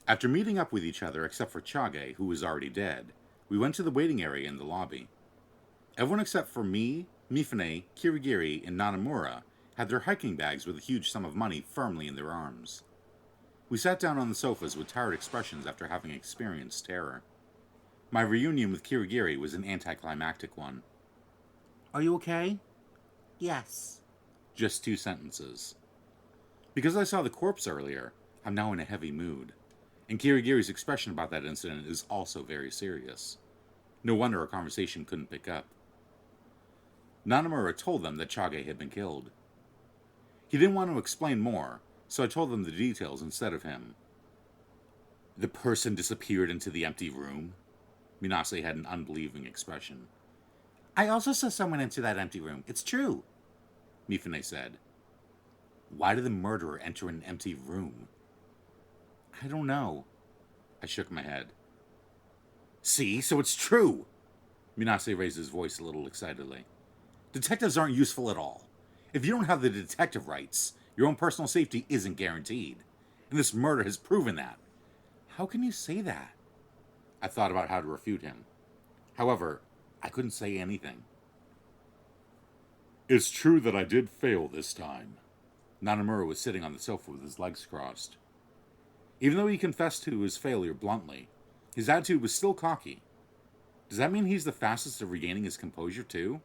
After meeting up with each other except for 𝙎𝙤𝙀, who was already dead, we went to the waiting area in the lobby. Everyone except for me, Mifune, Kirigiri, and Nanamura had their hiking bags with a huge sum of money firmly in their arms. We sat down on the sofas with tired expressions after having experienced terror. My reunion with Kirigiri was an anticlimactic one. "Are you okay?" "Yes." Just 2 sentences. Because I saw the corpse earlier, I'm now in a heavy mood. And Kirigiri's expression about that incident is also very serious. No wonder our conversation couldn't pick up. Nanamura told them that 𝙎𝙀𝙀 had been killed. He didn't want to explain more, so I told them the details instead of him. The person disappeared into the empty room. Minase had an unbelieving expression. "I also saw someone enter that empty room. It's true," Mifune said. Why did the murderer enter an empty room? I don't know. I shook my head. "See, so it's true!" Minase raised his voice a little excitedly. "Detectives aren't useful at all. If you don't have the detective rights, your own personal safety isn't guaranteed. And this murder has proven that." How can you say that? I thought about how to refute him. However, I couldn't say anything. "It's true that I did fail this time." Nanamura was sitting on the sofa with his legs crossed. Even though he confessed to his failure bluntly, his attitude was still cocky. Does that mean he's the fastest at regaining his composure, too?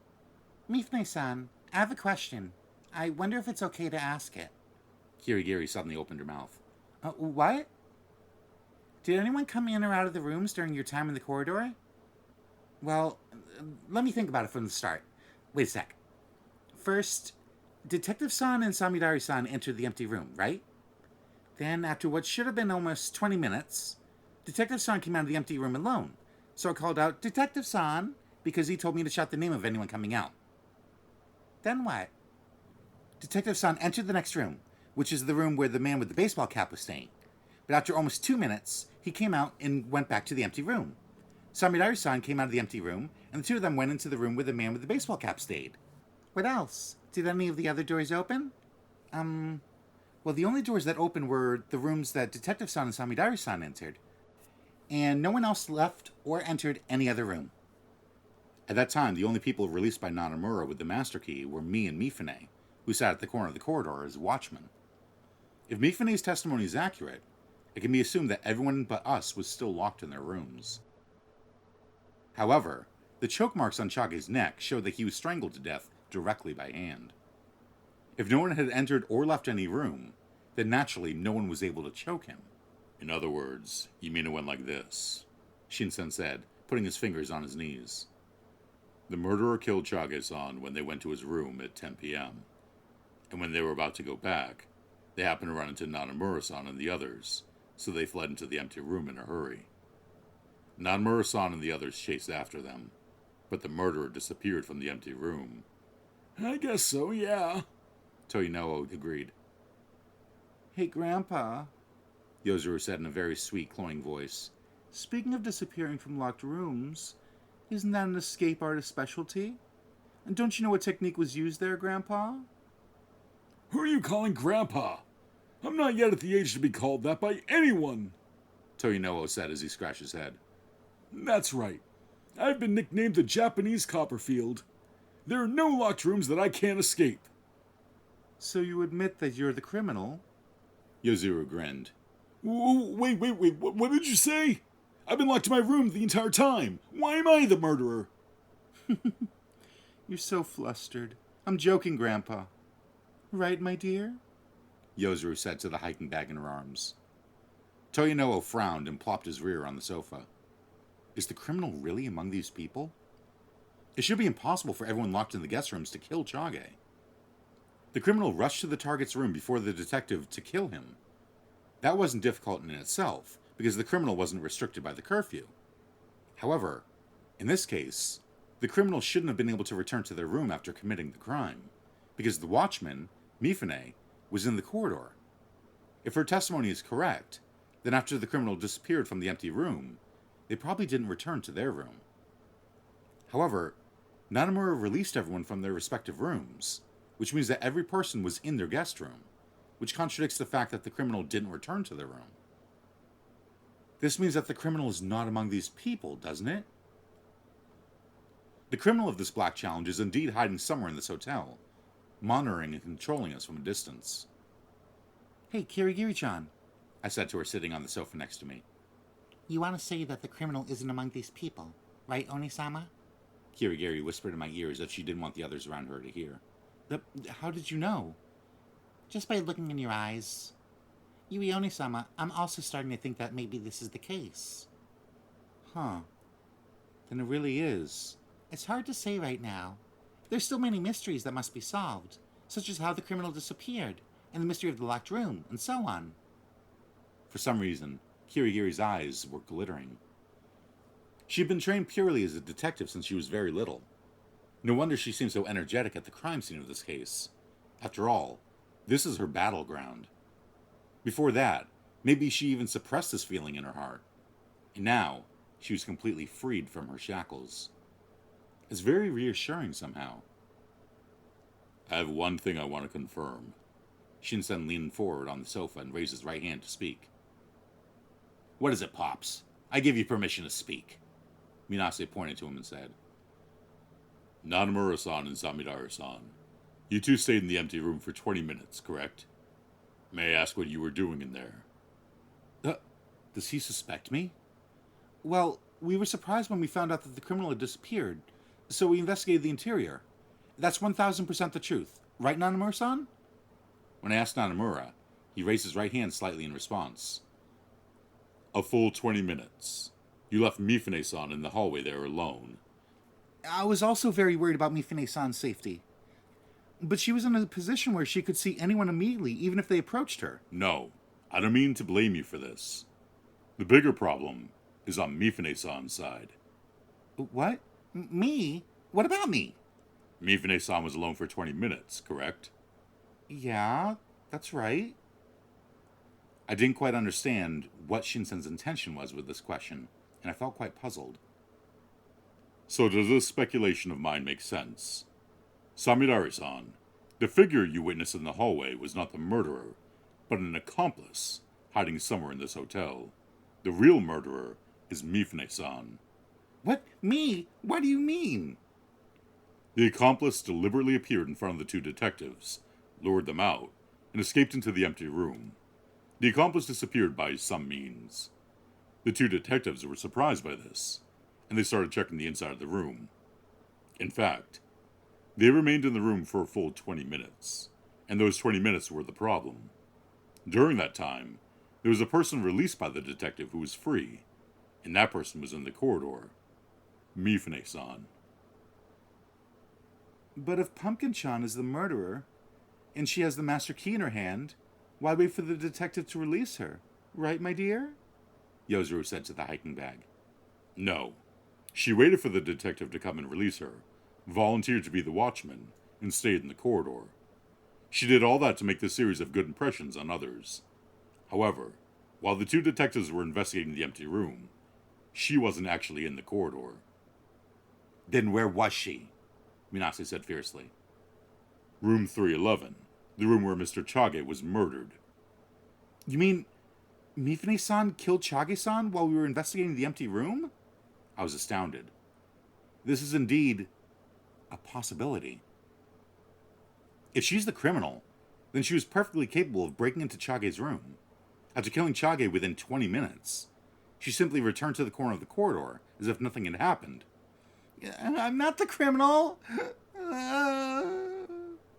"Mifune-san, I have a question. I wonder if it's okay to ask it." Kirigiri suddenly opened her mouth. What? Did anyone come in or out of the rooms during your time in the corridor?" "Well, let me think about it from the start. Wait a sec. First, Detective-san and Samidari-san entered the empty room, right? Then, after what should have been almost 20 minutes, Detective-san came out of the empty room alone. So I called out, 'Detective-san,' because he told me to shout the name of anyone coming out. Then what? Detective-san entered the next room, which is the room where the man with the baseball cap was staying. But after almost 2 minutes, he came out and went back to the empty room. Samidari-san came out of the empty room, and the two of them went into the room where the man with the baseball cap stayed. What else? Did any of the other doors open?" Well, the only doors that opened were the rooms that Detective-san and Samidari-san entered. And no one else left or entered any other room. At that time, the only people released by Nanamura with the master key were me and Mifune, who sat at the corner of the corridor as watchmen. If Mifune's testimony is accurate, it can be assumed that everyone but us was still locked in their rooms. However, the choke marks on 𝙎𝙀𝙀's neck showed that he was strangled to death directly by hand. If no one had entered or left any room, then naturally no one was able to choke him. "In other words, you mean it went like this," Shinsen said, putting his fingers on his knees. "The murderer killed 𝙎𝙀𝙀-san when they went to his room at 10 p.m. And when they were about to go back, they happened to run into Nanamura-san and the others, so they fled into the empty room in a hurry. Nanamura-san and the others chased after them, but the murderer disappeared from the empty room." "I guess so, yeah," Toyinoo agreed. "Hey, Grandpa," Yozuru said in a very sweet, cloying voice. "Speaking of disappearing from locked rooms, isn't that an escape artist specialty? And don't you know what technique was used there, Grandpa?" "Who are you calling Grandpa? I'm not yet at the age to be called that by anyone," Toyinoo said as he scratched his head. "That's right. I've been nicknamed the Japanese Copperfield. There are no locked rooms that I can't escape." "So you admit that you're the criminal?" Yozuru grinned. Wait, what did you say? I've been locked in my room the entire time. Why am I the murderer?" "You're so flustered. I'm joking, Grandpa. Right, my dear?" Yozuru said to the hiking bag in her arms. Toyinoo frowned and plopped his rear on the sofa. Is the criminal really among these people? It should be impossible for everyone locked in the guest rooms to kill 𝙎𝙀𝙀. The criminal rushed to the target's room before the detective to kill him. That wasn't difficult in itself, because the criminal wasn't restricted by the curfew. However, in this case, the criminal shouldn't have been able to return to their room after committing the crime, because the watchman, Mifune, was in the corridor. If her testimony is correct, then after the criminal disappeared from the empty room, they probably didn't return to their room. However, Nanamura released everyone from their respective rooms, which means that every person was in their guest room, which contradicts the fact that the criminal didn't return to their room. This means that the criminal is not among these people, doesn't it? The criminal of this black challenge is indeed hiding somewhere in this hotel, monitoring and controlling us from a distance. Hey, Kirigiri-chan, I said to her sitting on the sofa next to me. You want to say that the criminal isn't among these people, right, Onisama? Kirigiri whispered in my ear as if she didn't want the others around her to hear. How did you know? Just by looking in your eyes. Yui Onisama, I'm also starting to think that maybe this is the case. Huh. Then it really is. It's hard to say right now. There's still many mysteries that must be solved, such as how the criminal disappeared, and the mystery of the locked room, and so on. For some reason, Kirigiri's eyes were glittering. She had been trained purely as a detective since she was very little. No wonder she seemed so energetic at the crime scene of this case. After all, this is her battleground. Before that, maybe she even suppressed this feeling in her heart. And now, she was completely freed from her shackles. It's very reassuring somehow. I have one thing I want to confirm. Shinsen leaned forward on the sofa and raised his right hand to speak. What is it, Pops? I give you permission to speak. Minase pointed to him and said, Nanamura-san and Samidara-san, you two stayed in the empty room for 20 minutes, correct? May I ask what you were doing in there? Does he suspect me? Well, we were surprised when we found out that the criminal had disappeared, so we investigated the interior. That's 1000% the truth. Right, Nanamura-san? When I asked Nanamura, he raised his right hand slightly in response. A full 20 minutes. You left Mifune-san in the hallway there alone. I was also very worried about Mifune-san's safety. But she was in a position where she could see anyone immediately, even if they approached her. No, I don't mean to blame you for this. The bigger problem is on Mifune-san's side. What? Me? What about me? Mifune-san was alone for 20 minutes, correct? Yeah, that's right. I didn't quite understand what Shinsen's intention was with this question, and I felt quite puzzled. So does this speculation of mine make sense? Samidari-san, the figure you witnessed in the hallway was not the murderer, but an accomplice hiding somewhere in this hotel. The real murderer is Mifune-san. What? Me? What do you mean? The accomplice deliberately appeared in front of the two detectives, lured them out, and escaped into the empty room. The accomplice disappeared by some means. The two detectives were surprised by this, and they started checking the inside of the room. In fact, they remained in the room for a full 20 minutes, and those 20 minutes were the problem. During that time, there was a person released by the detective who was free, and that person was in the corridor. Mifune-san. But if Pumpkin-chan is the murderer, and she has the master key in her hand, why wait for the detective to release her? Right, my dear? Yozuru said to the hiking bag. No. She waited for the detective to come and release her, volunteered to be the watchman, and stayed in the corridor. She did all that to make this series of good impressions on others. However, while the two detectives were investigating the empty room, she wasn't actually in the corridor. Then where was she? Minase said fiercely. Room 311, the room where Mr. Chage was murdered. You mean Mifune-san killed Chage-san while we were investigating the empty room? I was astounded. This is indeed a possibility. If she's the criminal, then she was perfectly capable of breaking into Chage's room. After killing Chage within 20 minutes, she simply returned to the corner of the corridor as if nothing had happened. I'm not the criminal.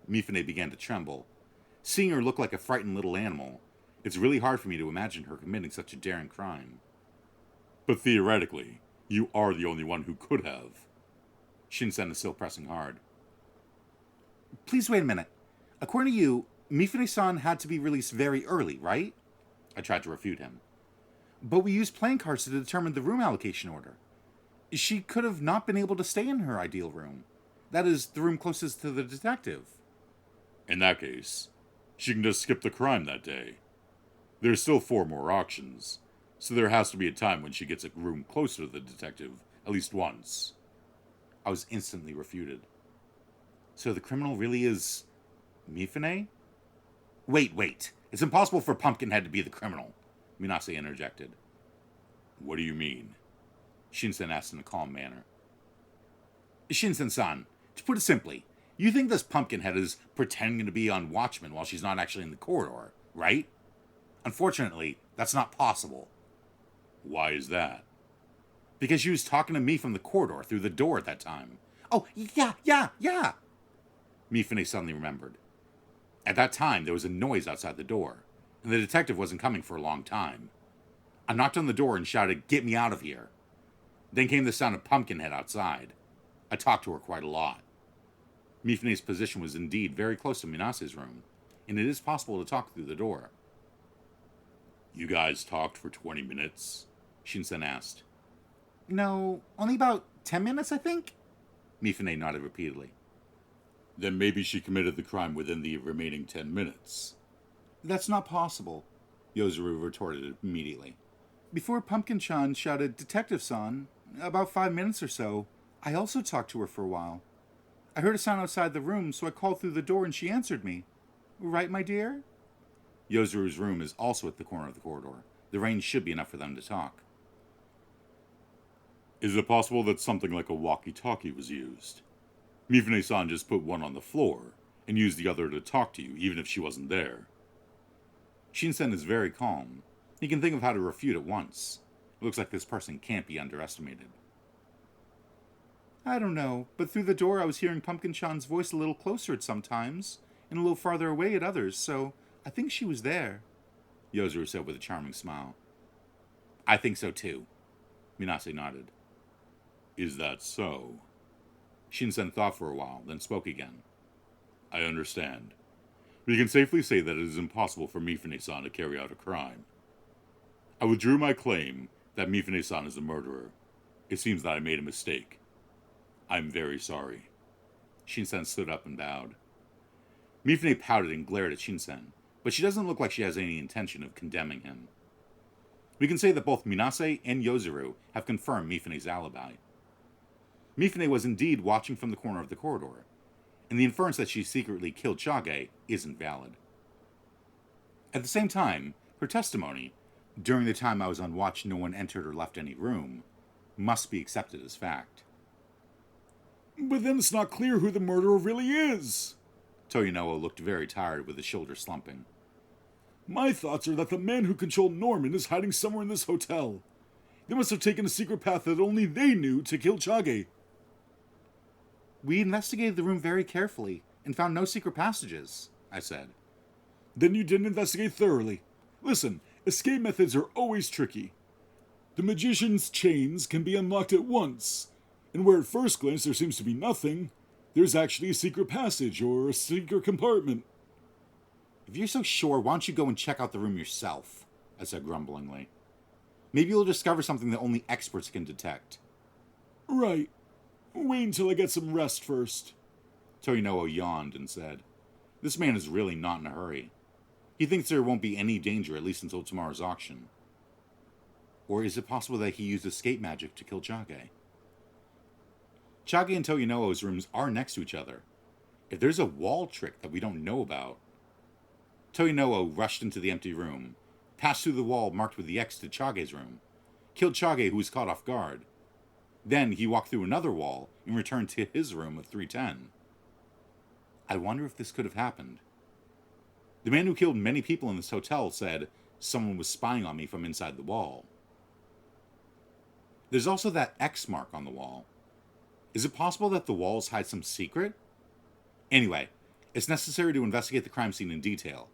Mifune began to tremble. Seeing her look like a frightened little animal, it's really hard for me to imagine her committing such a daring crime. But theoretically, you are the only one who could have. Shinsen is still pressing hard. Please wait a minute. According to you, Mifune-san had to be released very early, right? I tried to refute him. But we used playing cards to determine the room allocation order. She could have not been able to stay in her ideal room. That is, the room closest to the detective. In that case, she can just skip the crime that day. There's still 4 more auctions, so there has to be a time when she gets a room closer to the detective, at least once. I was instantly refuted. So the criminal really is Mifune? Wait. It's impossible for Pumpkinhead to be the criminal, Minase interjected. What do you mean? Shinsen asked in a calm manner. Shinsen-san, to put it simply, you think this Pumpkinhead is pretending to be on Watchmen while she's not actually in the corridor, right? Unfortunately, that's not possible. Why is that? Because she was talking to me from the corridor through the door at that time. Oh, yeah. Mifune suddenly remembered. At that time, there was a noise outside the door, and the detective wasn't coming for a long time. I knocked on the door and shouted, "Get me out of here." Then came the sound of Pumpkinhead outside. I talked to her quite a lot. Mifune's position was indeed very close to Minase's room, and it is possible to talk through the door. You guys talked for 20 minutes? Shinsen asked. No, only about 10 minutes, I think? Mifune nodded repeatedly. Then maybe she committed the crime within the remaining 10 minutes. That's not possible, Yozuru retorted immediately. Before Pumpkin-chan shouted, "Detective-san," about 5 minutes or so, I also talked to her for a while. I heard a sound outside the room, so I called through the door and she answered me. Right, my dear? Yozuru's room is also at the corner of the corridor. The range should be enough for them to talk. Is it possible that something like a walkie-talkie was used? Mifune-san just put one on the floor and used the other to talk to you, even if she wasn't there. Shinsen is very calm. He can think of how to refute at once. It looks like this person can't be underestimated. I don't know, but through the door I was hearing Pumpkin-chan's voice a little closer at some times, and a little farther away at others, so I think she was there, Yozuru said with a charming smile. I think so too, Minase nodded. Is that so? Shinsen thought for a while, then spoke again. I understand. We can safely say that it is impossible for Mifune-san to carry out a crime. I withdrew my claim that Mifune-san is a murderer. It seems that I made a mistake. I'm very sorry. Shinsen stood up and bowed. Mifune pouted and glared at Shinsen, but she doesn't look like she has any intention of condemning him. We can say that both Minase and Yozuru have confirmed Mifune's alibi. Mifune was indeed watching from the corner of the corridor, and the inference that she secretly killed 𝙎𝙬 isn't valid. At the same time, her testimony, during the time I was on watch no one entered or left any room, must be accepted as fact. But then it's not clear who the murderer really is. Toyonoa looked very tired with his shoulders slumping. My thoughts are that the man who controlled Norman is hiding somewhere in this hotel. They must have taken a secret path that only they knew to kill 𝙎𝙬. We investigated the room very carefully and found no secret passages, I said. Then you didn't investigate thoroughly. Listen, escape methods are always tricky. The magician's chains can be unlocked at once, and where at first glance there seems to be nothing, there's actually a secret passage or a secret compartment. If you're so sure, why don't you go and check out the room yourself? I said grumblingly. Maybe you'll discover something that only experts can detect. Right. Wait until I get some rest first. Toyonoa yawned and said, This man is really not in a hurry. He thinks there won't be any danger at least until tomorrow's auction. Or is it possible that he used escape magic to kill 𝙎𝙬? 𝙎𝙬 and Toyonoa's rooms are next to each other. If there's a wall trick that we don't know about... Toyonoa rushed into the empty room, passed through the wall marked with the X to 𝙎𝙬's room, killed 𝙎𝙬 who was caught off guard. Then he walked through another wall and returned to his room of 310. I wonder if this could have happened. The man who killed many people in this hotel said someone was spying on me from inside the wall. There's also that X mark on the wall. Is it possible that the walls hide some secret? Anyway, it's necessary to investigate the crime scene in detail.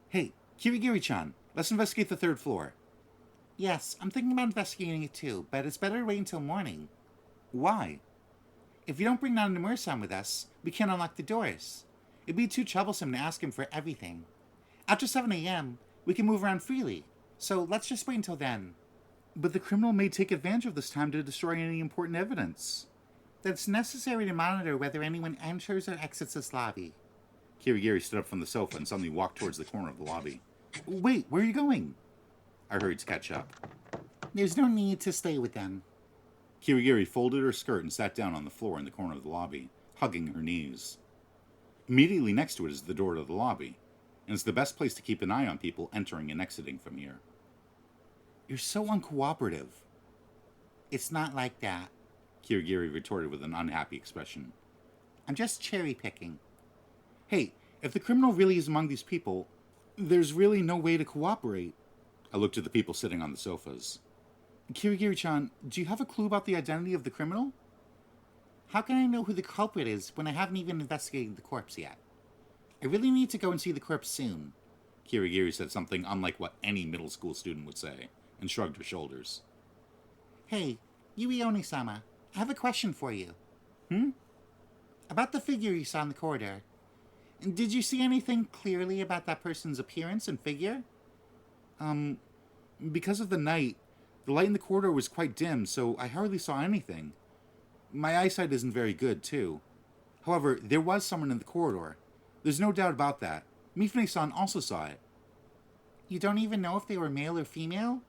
Hey, Kirigiri-chan, let's investigate the third floor. Yes, I'm thinking about investigating it too, but it's better to wait until morning. Why? If we don't bring Nanamura-san with us, we can't unlock the doors. It'd be too troublesome to ask him for everything. After 7 a.m., we can move around freely, so let's just wait until then. But the criminal may take advantage of this time to destroy any important evidence. That's necessary to monitor whether anyone enters or exits this lobby. Kirigiri stood up from the sofa and suddenly walked towards the corner of the lobby. Wait, where are you going? I hurried to catch up. There's no need to stay with them. Kirigiri folded her skirt and sat down on the floor in the corner of the lobby, hugging her knees. Immediately next to it is the door to the lobby, and it's the best place to keep an eye on people entering and exiting from here. You're so uncooperative. It's not like that, Kirigiri retorted with an unhappy expression. I'm just cherry-picking. Hey, if the criminal really is among these people, there's really no way to cooperate. I looked at the people sitting on the sofas. Kirigiri-chan, do you have a clue about the identity of the criminal? How can I know who the culprit is when I haven't even investigated the corpse yet? I really need to go and see the corpse soon. Kirigiri said something unlike what any middle school student would say, and shrugged her shoulders. Hey, Yui Oni-sama, I have a question for you. Hmm? About the figure you saw in the corridor. Did you see anything clearly about that person's appearance and figure? Because of the night, the light in the corridor was quite dim, so I hardly saw anything. My eyesight isn't very good, too. However, there was someone in the corridor. There's no doubt about that. Mifune-san also saw it. You don't even know if they were male or female?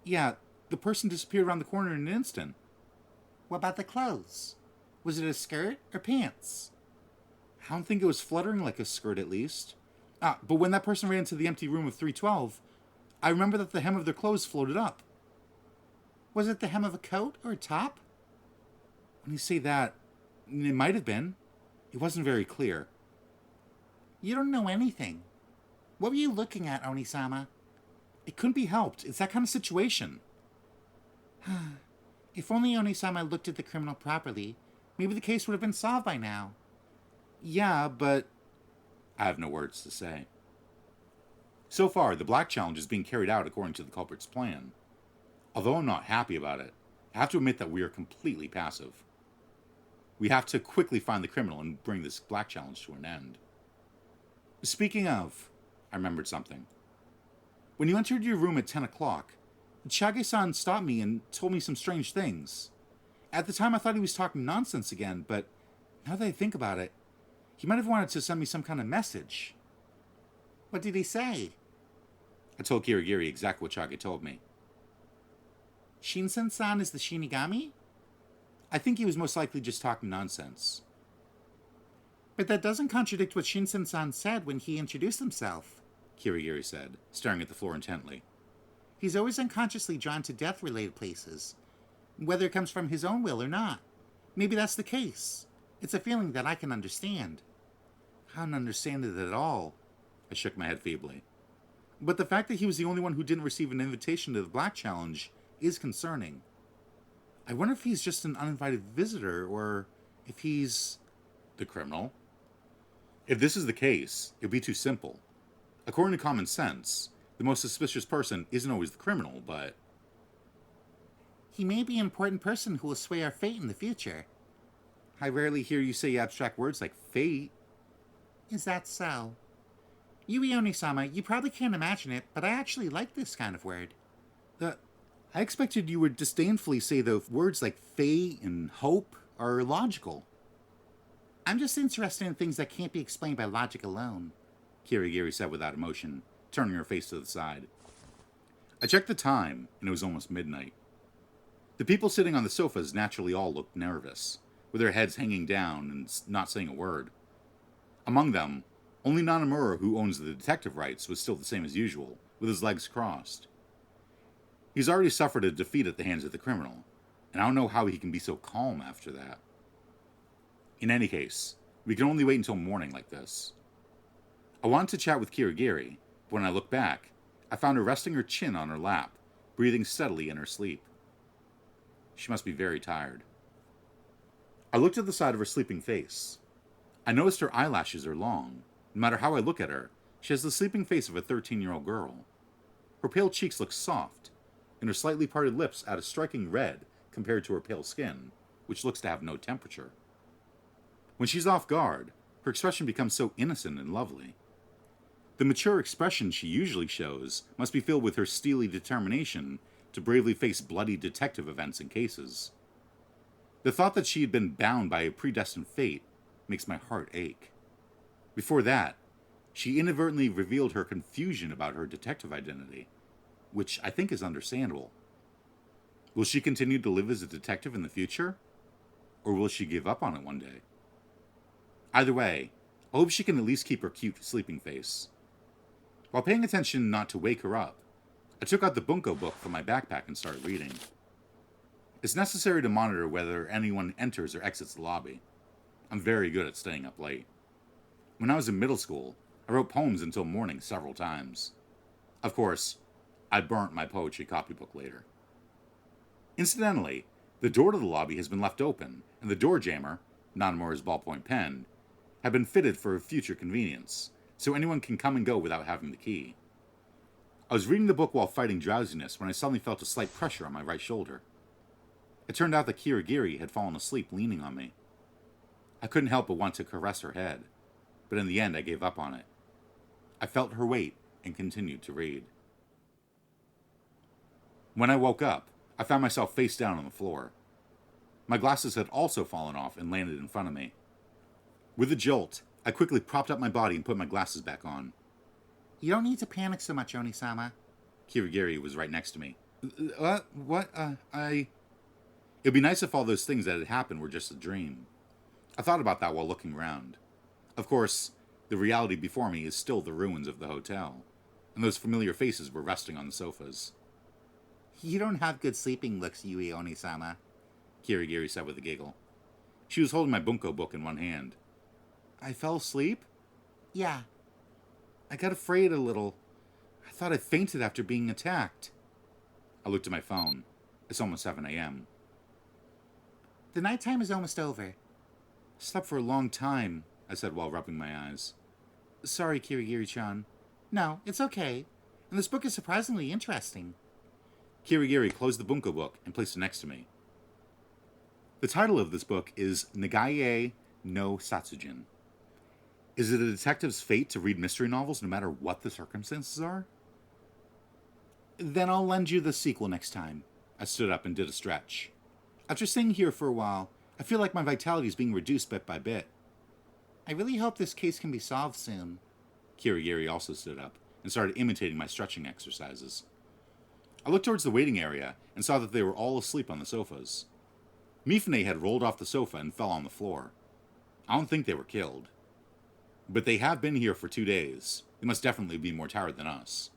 Yeah, the person disappeared around the corner in an instant. What about the clothes? Was it a skirt or pants? I don't think it was fluttering like a skirt, at least. But when that person ran into the empty room of 312, I remember that the hem of their clothes floated up. Was it the hem of a coat or a top? When you say that, it might have been. It wasn't very clear. You don't know anything. What were you looking at, Oni-sama? It couldn't be helped. It's that kind of situation. If only Oni-sama looked at the criminal properly, maybe the case would have been solved by now. Yeah, but I have no words to say. So far, the Black Challenge is being carried out according to the culprit's plan. Although I'm not happy about it, I have to admit that we are completely passive. We have to quickly find the criminal and bring this Black Challenge to an end. Speaking of, I remembered something. When you entered your room at 10 o'clock, Chage-san stopped me and told me some strange things. At the time I thought he was talking nonsense again, but now that I think about it, he might have wanted to send me some kind of message. What did he say? I told Kirigiri exactly what Chage told me. Shinsen-san is the Shinigami? I think he was most likely just talking nonsense. But that doesn't contradict what Shinsen-san said when he introduced himself, Kirigiri said, staring at the floor intently. He's always unconsciously drawn to death-related places, whether it comes from his own will or not. Maybe that's the case. It's a feeling that I can understand. I don't understand it at all. I shook my head feebly. But the fact that he was the only one who didn't receive an invitation to the Black Challenge is concerning. I wonder if he's just an uninvited visitor, or if he's the criminal. If this is the case, it would be too simple. According to common sense, the most suspicious person isn't always the criminal, but he may be an important person who will sway our fate in the future. I rarely hear you say abstract words like fate. Is that so? Yui Oni-sama, you probably can't imagine it, but I actually like this kind of word. I expected you would disdainfully say the words like fate and hope are illogical. I'm just interested in things that can't be explained by logic alone, Kirigiri said without emotion, turning her face to the side. I checked the time, and it was almost midnight. The people sitting on the sofas naturally all looked nervous, with their heads hanging down and not saying a word. Among them, only Nanamura, who owns the detective rights, was still the same as usual, with his legs crossed. He's already suffered a defeat at the hands of the criminal, and I don't know how he can be so calm after that. In any case, we can only wait until morning like this. I wanted to chat with Kirigiri, but when I looked back, I found her resting her chin on her lap, breathing steadily in her sleep. She must be very tired. I looked at the side of her sleeping face. I noticed her eyelashes are long. No matter how I look at her, she has the sleeping face of a 13-year-old girl. Her pale cheeks look soft, and her slightly parted lips add a striking red compared to her pale skin, which looks to have no temperature. When she's off guard, her expression becomes so innocent and lovely. The mature expression she usually shows must be filled with her steely determination to bravely face bloody detective events and cases. The thought that she had been bound by a predestined fate makes my heart ache. Before that, she inadvertently revealed her confusion about her detective identity, which I think is understandable. Will she continue to live as a detective in the future? Or will she give up on it one day? Either way, I hope she can at least keep her cute sleeping face. While paying attention not to wake her up, I took out the bunko book from my backpack and started reading. It's necessary to monitor whether anyone enters or exits the lobby. I'm very good at staying up late. When I was in middle school, I wrote poems until morning several times. Of course, I burnt my poetry copybook later. Incidentally, the door to the lobby has been left open, and the door jammer, Nanamura's ballpoint pen, had been fitted for future convenience, so anyone can come and go without having the key. I was reading the book while fighting drowsiness when I suddenly felt a slight pressure on my right shoulder. It turned out that Kirigiri had fallen asleep leaning on me. I couldn't help but want to caress her head, but in the end I gave up on it. I felt her weight and continued to read. When I woke up, I found myself face down on the floor. My glasses had also fallen off and landed in front of me. With a jolt, I quickly propped up my body and put my glasses back on. You don't need to panic so much, Oni-sama. Kirigiri was right next to me. It'd be nice if all those things that had happened were just a dream. I thought about that while looking around. Of course, the reality before me is still the ruins of the hotel, and those familiar faces were resting on the sofas. You don't have good sleeping looks, Yui Oni-sama, Kirigiri said with a giggle. She was holding my bunko book in one hand. I fell asleep? Yeah. I got afraid a little. I thought I fainted after being attacked. I looked at my phone. It's almost 7 a.m. The nighttime is almost over. I slept for a long time, I said while rubbing my eyes. Sorry, Kirigiri-chan. No, it's okay. And this book is surprisingly interesting. Kirigiri closed the bunko book and placed it next to me. The title of this book is Nagaye no Satsujin. Is it a detective's fate to read mystery novels no matter what the circumstances are? Then I'll lend you the sequel next time. I stood up and did a stretch. After staying here for a while, I feel like my vitality is being reduced bit by bit. I really hope this case can be solved soon. Kirigiri also stood up and started imitating my stretching exercises. I looked towards the waiting area and saw that they were all asleep on the sofas. Mifune had rolled off the sofa and fell on the floor. I don't think they were killed. But they have been here for 2 days. They must definitely be more tired than us.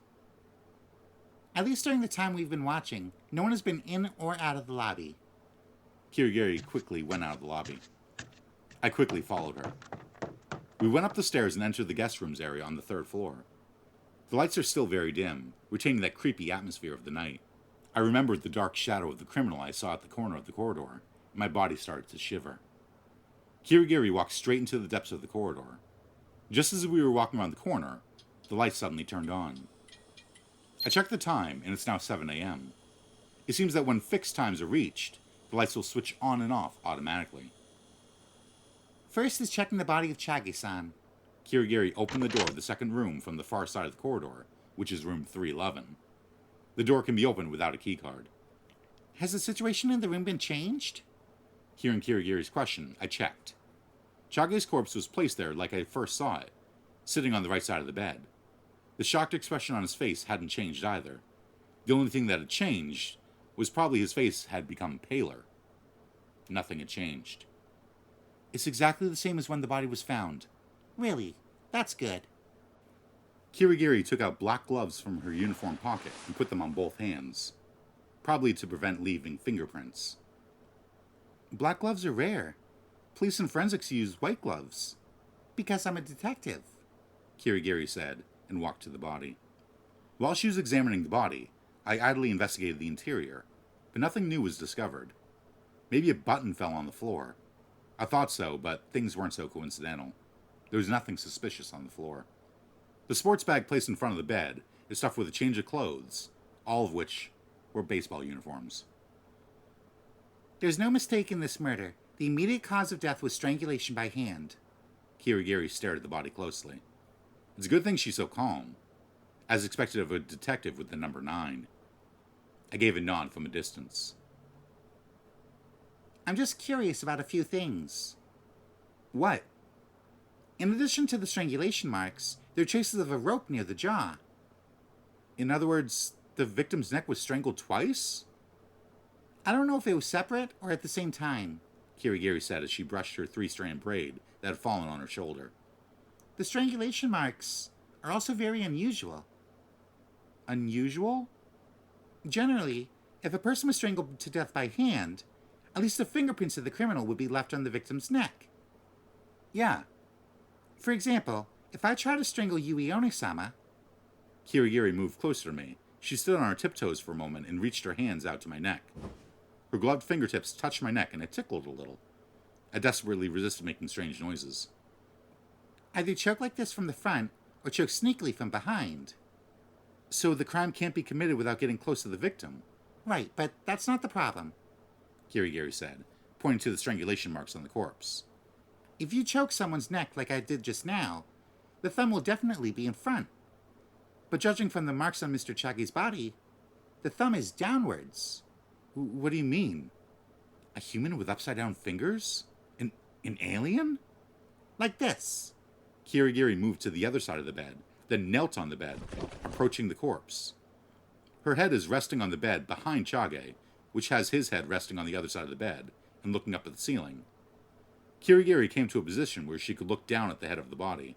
At least during the time we've been watching, no one has been in or out of the lobby. Kirigiri quickly went out of the lobby. I quickly followed her. We went up the stairs and entered the guest rooms area on the 3rd floor. The lights are still very dim, retaining that creepy atmosphere of the night. I remembered the dark shadow of the criminal I saw at the corner of the corridor, and my body started to shiver. Kirigiri walked straight into the depths of the corridor. Just as we were walking around the corner, the light suddenly turned on. I checked the time, and it's now 7 a.m. It seems that when fixed times are reached, the lights will switch on and off automatically. First is checking the body of Chage-san. Kirigiri opened the door of the second room from the far side of the corridor, which is room 311. The door can be opened without a keycard. Has the situation in the room been changed? Hearing Kirigiri's question, I checked. Chage's corpse was placed there like I first saw it, sitting on the right side of the bed. The shocked expression on his face hadn't changed either. The only thing that had changed was probably his face had become paler. Nothing had changed. It's exactly the same as when the body was found. Really? That's good. Kirigiri took out black gloves from her uniform pocket and put them on both hands, probably to prevent leaving fingerprints. Black gloves are rare. Police and forensics use white gloves. Because I'm a detective, Kirigiri said, and walked to the body. While she was examining the body, I idly investigated the interior, but nothing new was discovered. Maybe a button fell on the floor. I thought so, but things weren't so coincidental. There was nothing suspicious on the floor. The sports bag placed in front of the bed is stuffed with a change of clothes, all of which were baseball uniforms. There's no mistake in this murder. The immediate cause of death was strangulation by hand. Kirigiri stared at the body closely. It's a good thing she's so calm, as expected of a detective with the number 9. I gave a nod from a distance. I'm just curious about a few things. What? In addition to the strangulation marks, there are traces of a rope near the jaw. In other words, the victim's neck was strangled twice? I don't know if it was separate or at the same time, Kirigiri said as she brushed her 3-strand braid that had fallen on her shoulder. The strangulation marks are also very unusual. Unusual? Generally, if a person was strangled to death by hand, at least the fingerprints of the criminal would be left on the victim's neck. Yeah. For example, if I try to strangle Yui Onisama... Kirigiri moved closer to me. She stood on her tiptoes for a moment and reached her hands out to my neck. Her gloved fingertips touched my neck and it tickled a little. I desperately resisted making strange noises. Either choke like this from the front, or choke sneakily from behind. So the crime can't be committed without getting close to the victim. Right, but that's not the problem, Kirigiri said, pointing to the strangulation marks on the corpse. If you choke someone's neck like I did just now, the thumb will definitely be in front. But judging from the marks on Mr. Chagi's body, the thumb is downwards. What do you mean? A human with upside-down fingers? An alien? Like this. Kirigiri moved to the other side of the bed, then knelt on the bed, approaching the corpse. Her head is resting on the bed behind Chage, which has his head resting on the other side of the bed, and looking up at the ceiling. Kirigiri came to a position where she could look down at the head of the body.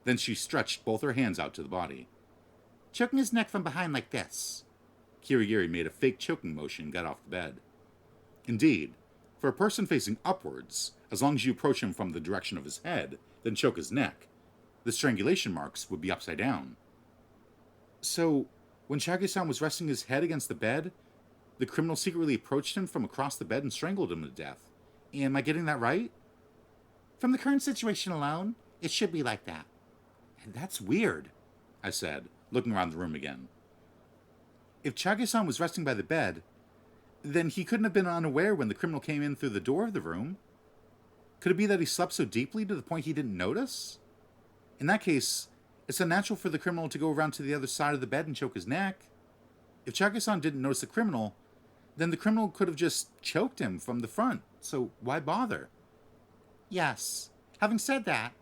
Then she stretched both her hands out to the body. Choking his neck from behind like this. Kirigiri made a fake choking motion and got off the bed. Indeed, for a person facing upwards, as long as you approach him from the direction of his head, then choke his neck, the strangulation marks would be upside down. So, when Chage-san was resting his head against the bed, the criminal secretly approached him from across the bed and strangled him to death. Am I getting that right? From the current situation alone, it should be like that. That's weird, I said, looking around the room again. If Chage-san was resting by the bed, then he couldn't have been unaware when the criminal came in through the door of the room. Could it be that he slept so deeply to the point he didn't notice? In that case, it's unnatural for the criminal to go around to the other side of the bed and choke his neck. If Chage-san didn't notice the criminal, then the criminal could have just choked him from the front, so why bother? Yes. Having said that,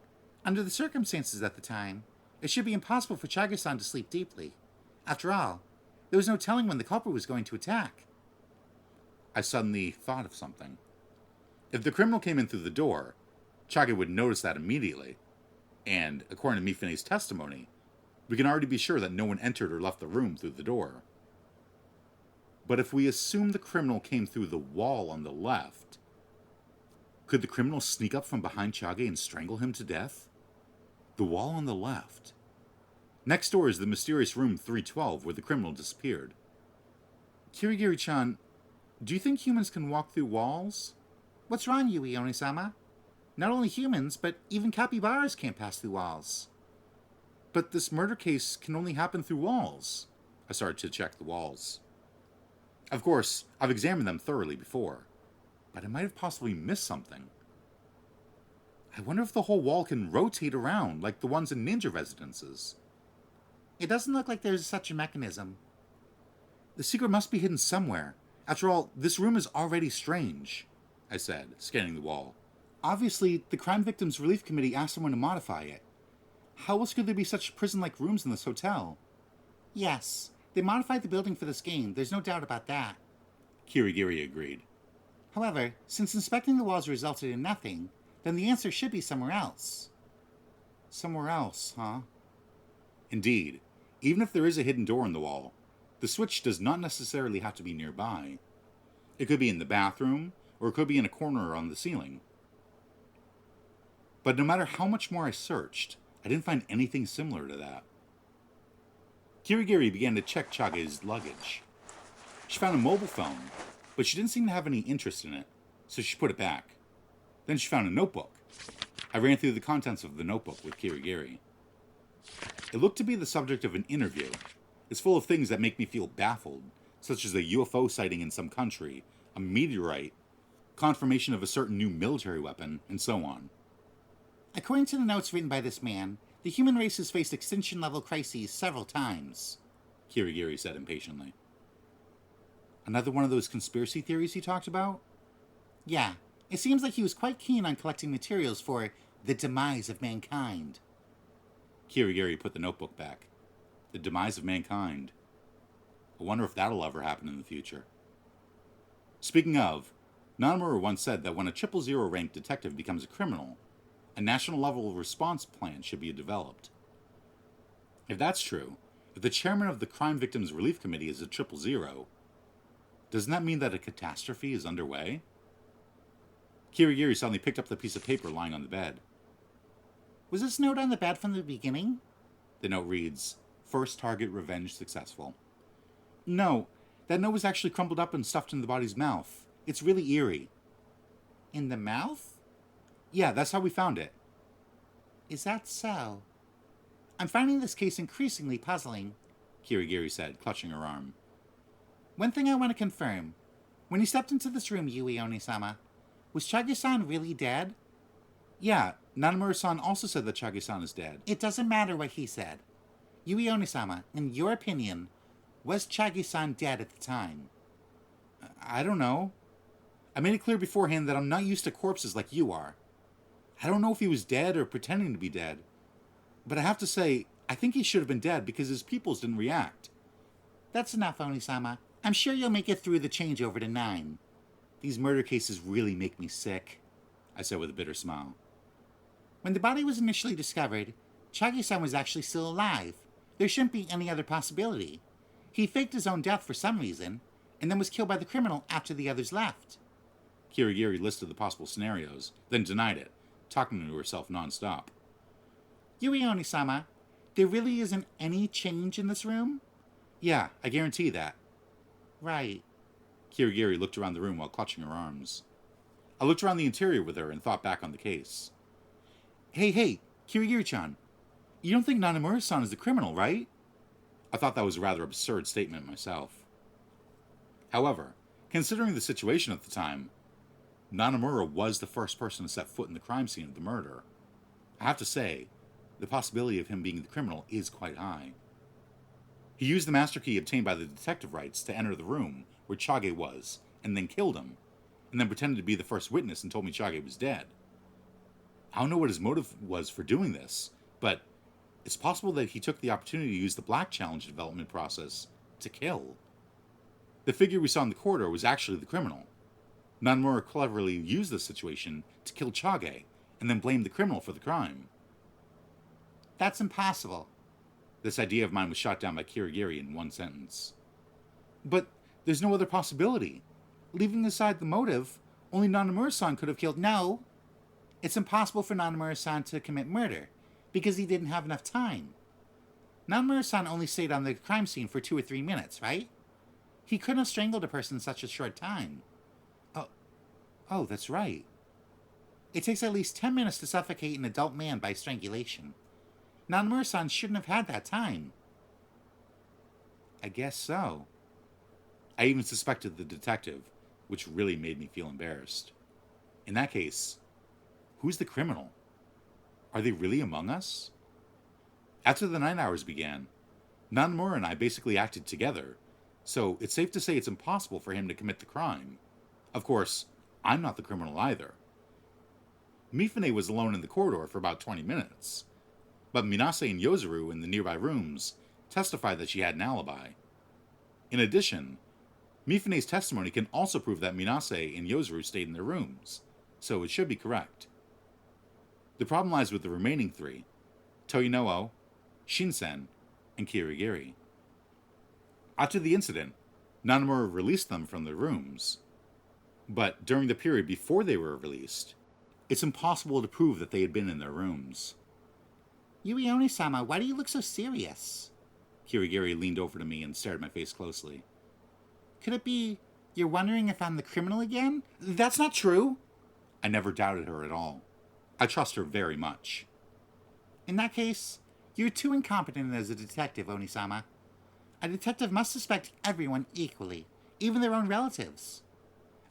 under the circumstances at the time, it should be impossible for Chage-san to sleep deeply. After all, there was no telling when the culprit was going to attack. I suddenly thought of something. If the criminal came in through the door, Chage would notice that immediately. And, according to Mifune's testimony, we can already be sure that no one entered or left the room through the door. But if we assume the criminal came through the wall on the left, could the criminal sneak up from behind Chage and strangle him to death? The wall on the left. Next door is the mysterious room 312 where the criminal disappeared. Kirigiri-chan, do you think humans can walk through walls? What's wrong, Yui Onisama? Not only humans, but even capybaras can't pass through walls. But this murder case can only happen through walls. I started to check the walls. Of course, I've examined them thoroughly before, but I might have possibly missed something. I wonder if the whole wall can rotate around like the ones in ninja residences. It doesn't look like there's such a mechanism. The secret must be hidden somewhere. After all, this room is already strange, I said, scanning the wall. Obviously, the crime victims relief committee asked someone to modify it. How else could there be such prison-like rooms in this hotel? Yes, they modified the building for this game, there's no doubt about that. Kirigiri agreed. However, since inspecting the walls resulted in nothing, then the answer should be somewhere else. Somewhere else, huh? Indeed, even if there is a hidden door in the wall, the switch does not necessarily have to be nearby. It could be in the bathroom, or it could be in a corner on the ceiling. But no matter how much more I searched, I didn't find anything similar to that. Kirigiri began to check Chage's luggage. She found a mobile phone, but she didn't seem to have any interest in it, so she put it back. Then she found a notebook. I ran through the contents of the notebook with Kirigiri. It looked to be the subject of an interview. It's full of things that make me feel baffled, such as a UFO sighting in some country, a meteorite, confirmation of a certain new military weapon, and so on. According to the notes written by this man, the human race has faced extinction-level crises several times, Kirigiri said impatiently. Another one of those conspiracy theories he talked about? Yeah, it seems like he was quite keen on collecting materials for the demise of mankind. Kirigiri put the notebook back. The demise of mankind. I wonder if that'll ever happen in the future. Speaking of, Nanamura once said that when a 000 ranked detective becomes a criminal, a national level response plan should be developed. If that's true, If the chairman of the Crime Victims Relief Committee is a 000, doesn't that mean that a catastrophe is underway? Kirigiri suddenly picked up the piece of paper lying on the bed. Was this note on the bed from the beginning? The note reads, "First target revenge successful." No, that note was actually crumpled up and stuffed in the body's mouth. It's really eerie. In the mouth? Yeah, that's how we found it. Is that so? I'm finding this case increasingly puzzling, Kirigiri said, clutching her arm. One thing I want to confirm. When you stepped into this room, Yui Onisama, was Chage-san really dead? Yeah, Nanamura-san also said that Chage-san is dead. It doesn't matter what he said. Yui Onisama, in your opinion, was Chage-san dead at the time? I don't know. I made it clear beforehand that I'm not used to corpses like you are. I don't know if he was dead or pretending to be dead. But I have to say, I think he should have been dead because his pupils didn't react. That's enough, Onisama. I'm sure you'll make it through the changeover to 9. These murder cases really make me sick, I said with a bitter smile. When the body was initially discovered, Chage-san was actually still alive. There shouldn't be any other possibility. He faked his own death for some reason, and then was killed by the criminal after the others left. Kirigiri listed the possible scenarios, then denied it, talking to herself nonstop. Yui Onisama, there really isn't any change in this room? Yeah, I guarantee that. Right. Kirigiri looked around the room while clutching her arms. I looked around the interior with her and thought back on the case. Hey, Kirigiri-chan, you don't think Nanamura-san is the criminal, right? I thought that was a rather absurd statement myself. However, considering the situation at the time, Nanamura was the first person to set foot in the crime scene of the murder. I have to say, the possibility of him being the criminal is quite high. He used the master key obtained by the detective rights to enter the room where Chage was, and then killed him, and then pretended to be the first witness and told me Chage was dead. I don't know what his motive was for doing this, but it's possible that he took the opportunity to use the Black Challenge development process to kill. The figure we saw in the corridor was actually the criminal. Nanamura cleverly used this situation to kill Chage, and then blamed the criminal for the crime. That's impossible. This idea of mine was shot down by Kirigiri in one sentence. But there's no other possibility. Leaving aside the motive, only Nanamura-san could have killed... No. It's impossible for Nanamura-san to commit murder, because he didn't have enough time. Nanamura-san only stayed on the crime scene for 2 or 3 minutes, right? He couldn't have strangled a person in such a short time. Oh, that's right. It takes at least 10 minutes to suffocate an adult man by strangulation. Nanamura-san shouldn't have had that time. I guess so. I even suspected the detective, which really made me feel embarrassed. In that case, who's the criminal? Are they really among us? After the 9 hours began, Nanamura and I basically acted together, so it's safe to say it's impossible for him to commit the crime. Of course, I'm not the criminal either. Mifune was alone in the corridor for about 20 minutes, but Minase and Yozuru in the nearby rooms testified that she had an alibi. In addition, Mifune's testimony can also prove that Minase and Yozuru stayed in their rooms, so it should be correct. The problem lies with the remaining 3, Toyinoo, Shinsen, and Kirigiri. After the incident, Nanamura released them from their rooms, but during the period before they were released, it's impossible to prove that they had been in their rooms. Yui Onisama, why do you look so serious? Kirigiri leaned over to me and stared at my face closely. Could it be you're wondering if I'm the criminal again? That's not true. I never doubted her at all. I trust her very much. In that case, you're too incompetent as a detective, Onisama. A detective must suspect everyone equally, even their own relatives.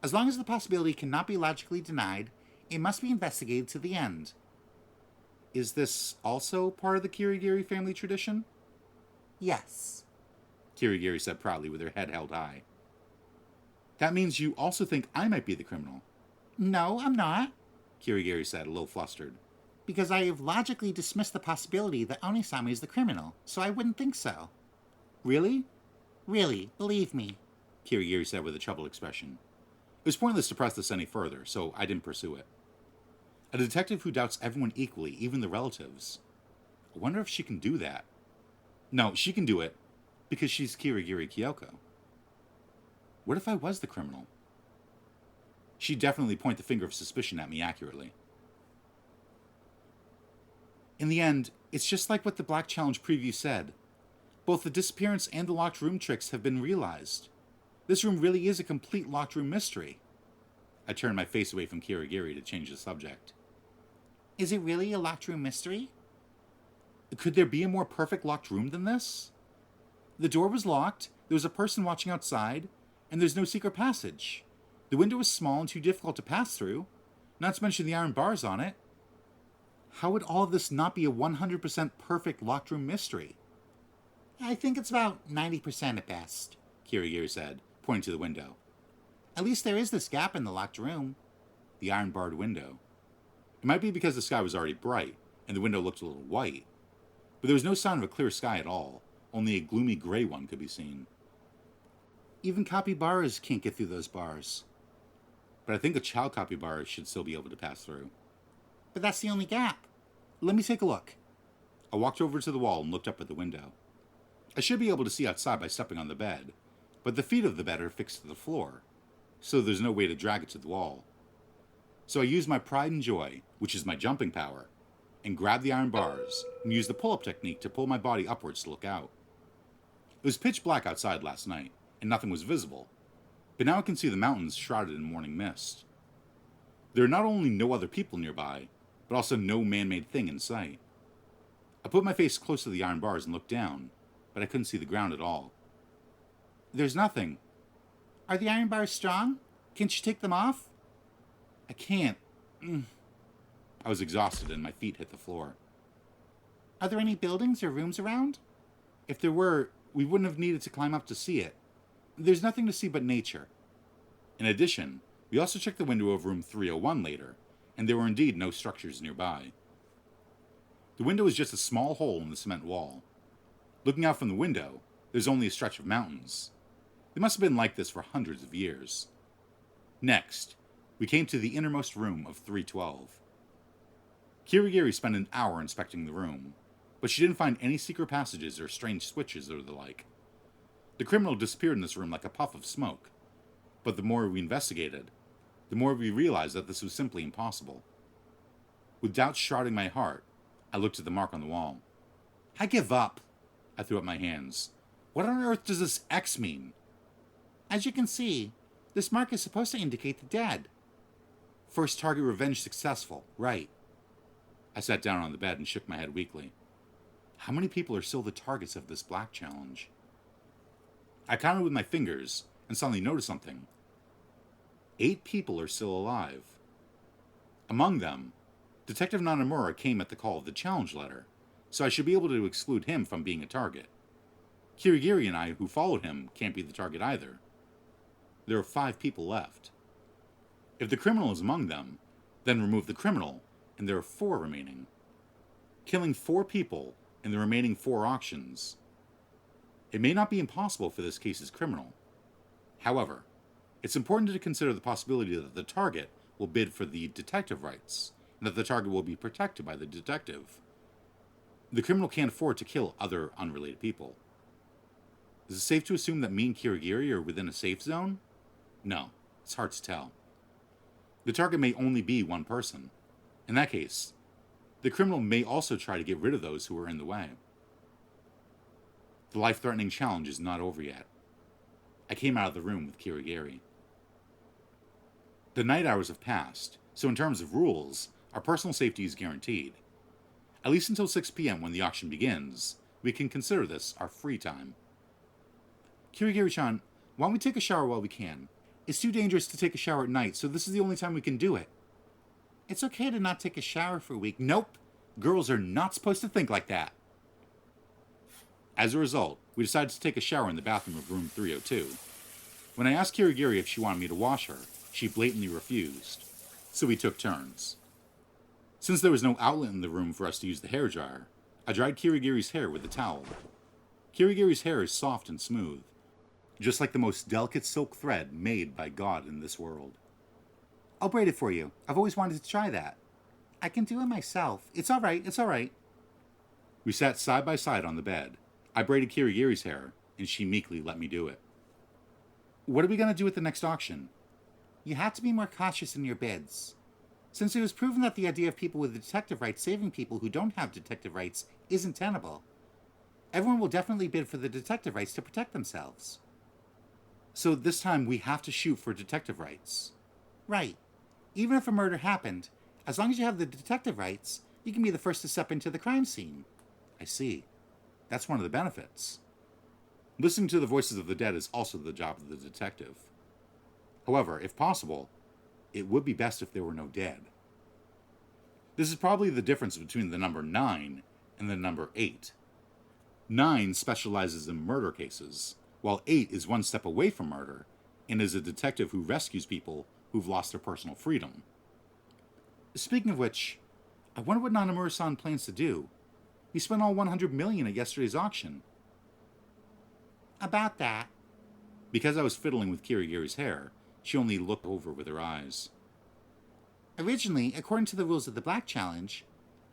As long as the possibility cannot be logically denied, it must be investigated to the end. Is this also part of the Kirigiri family tradition? Yes. Kirigiri said proudly with her head held high. That means you also think I might be the criminal. No, I'm not. Kirigiri said, a little flustered. Because I have logically dismissed the possibility that Onisama is the criminal, so I wouldn't think so. Really? Really, believe me. Kirigiri said with a troubled expression. It was pointless to press this any further, so I didn't pursue it. A detective who doubts everyone equally, even the relatives. I wonder if she can do that. No, she can do it, because she's Kirigiri Kyoko. What if I was the criminal? She'd definitely point the finger of suspicion at me accurately. In the end, it's just like what the Black Challenge preview said. Both the disappearance and the locked room tricks have been realized. This room really is a complete locked room mystery. I turned my face away from Kirigiri to change the subject. Is it really a locked room mystery? Could there be a more perfect locked room than this? The door was locked, there was a person watching outside, and there's no secret passage. The window was small and too difficult to pass through, not to mention the iron bars on it. How would all of this not be a 100% perfect locked room mystery? I think it's about 90% at best, Kirigiri said, pointing to the window. At least there is this gap in the locked room. The iron-barred window. It might be because the sky was already bright, and the window looked a little white. But there was no sign of a clear sky at all. Only a gloomy gray one could be seen. Even capybaras can't get through those bars. But I think a child capybara should still be able to pass through. But that's the only gap. Let me take a look. I walked over to the wall and looked up at the window. I should be able to see outside by stepping on the bed, but the feet of the bed are fixed to the floor, so there's no way to drag it to the wall. So I used my pride and joy, which is my jumping power, and grabbed the iron bars and used the pull-up technique to pull my body upwards to look out. It was pitch black outside last night, and nothing was visible, but now I can see the mountains shrouded in morning mist. There are not only no other people nearby, but also no man-made thing in sight. I put my face close to the iron bars and looked down, but I couldn't see the ground at all. There's nothing. Are the iron bars strong? Can't you take them off? I can't. I was exhausted and my feet hit the floor. Are there any buildings or rooms around? If there were, we wouldn't have needed to climb up to see it. There's nothing to see but nature. In addition, we also checked the window of room 301 later, and there were indeed no structures nearby. The window is just a small hole in the cement wall. Looking out from the window, there's only a stretch of mountains. They must have been like this for hundreds of years. Next, we came to the innermost room of 312. Kirigiri spent an hour inspecting the room, but she didn't find any secret passages or strange switches or the like. The criminal disappeared in this room like a puff of smoke, but the more we investigated, the more we realized that this was simply impossible. With doubt shrouding my heart, I looked at the mark on the wall. I give up. I threw up my hands. What on earth does this X mean? As you can see, this mark is supposed to indicate the dead. First target revenge successful, right. I sat down on the bed and shook my head weakly. How many people are still the targets of this black challenge? I counted with my fingers and suddenly noticed something. 8 people are still alive. Among them, Detective Nanamura came at the call of the challenge letter, so I should be able to exclude him from being a target. Kirigiri and I, who followed him, can't be the target either. There are 5 people left. If the criminal is among them, then remove the criminal, and there are 4 remaining. Killing 4 people in the remaining 4 auctions. It may not be impossible for this case's criminal. However, it's important to consider the possibility that the target will bid for the detective rights, and that the target will be protected by the detective. The criminal can't afford to kill other unrelated people. Is it safe to assume that me and Kirigiri are within a safe zone? No, it's hard to tell. The target may only be one person. In that case, the criminal may also try to get rid of those who are in the way. The life-threatening challenge is not over yet. I came out of the room with Kirigiri. The night hours have passed, so in terms of rules, our personal safety is guaranteed. At least until 6 p.m. when the auction begins, we can consider this our free time. Kirigiri-chan, why don't we take a shower while we can? It's too dangerous to take a shower at night, so this is the only time we can do it. It's okay to not take a shower for a week. Nope. Girls are not supposed to think like that. As a result, we decided to take a shower in the bathroom of room 302. When I asked Kirigiri if she wanted me to wash her, she blatantly refused. So we took turns. Since there was no outlet in the room for us to use the hairdryer, I dried Kirigiri's hair with a towel. Kirigiri's hair is soft and smooth, just like the most delicate silk thread made by God in this world. I'll braid it for you. I've always wanted to try that. I can do it myself. It's all right. We sat side by side on the bed. I braided Kirigiri's hair, and she meekly let me do it. What are we going to do at the next auction? You have to be more cautious in your bids. Since it was proven that the idea of people with detective rights saving people who don't have detective rights isn't tenable, everyone will definitely bid for the detective rights to protect themselves. So this time we have to shoot for detective rights. Right. Even if a murder happened, as long as you have the detective rights, you can be the first to step into the crime scene. I see. That's one of the benefits. Listening to the voices of the dead is also the job of the detective. However, if possible, it would be best if there were no dead. This is probably the difference between the number 9 and the number 8. 9 specializes in murder cases, while 8 is one step away from murder and is a detective who rescues people who've lost their personal freedom. Speaking of which, I wonder what Nanamura-san plans to do. He spent all 100 million at yesterday's auction. About that, Because I was fiddling with Kirigiri's hair, she only looked over with her eyes. originally, according to the rules of the Black Challenge,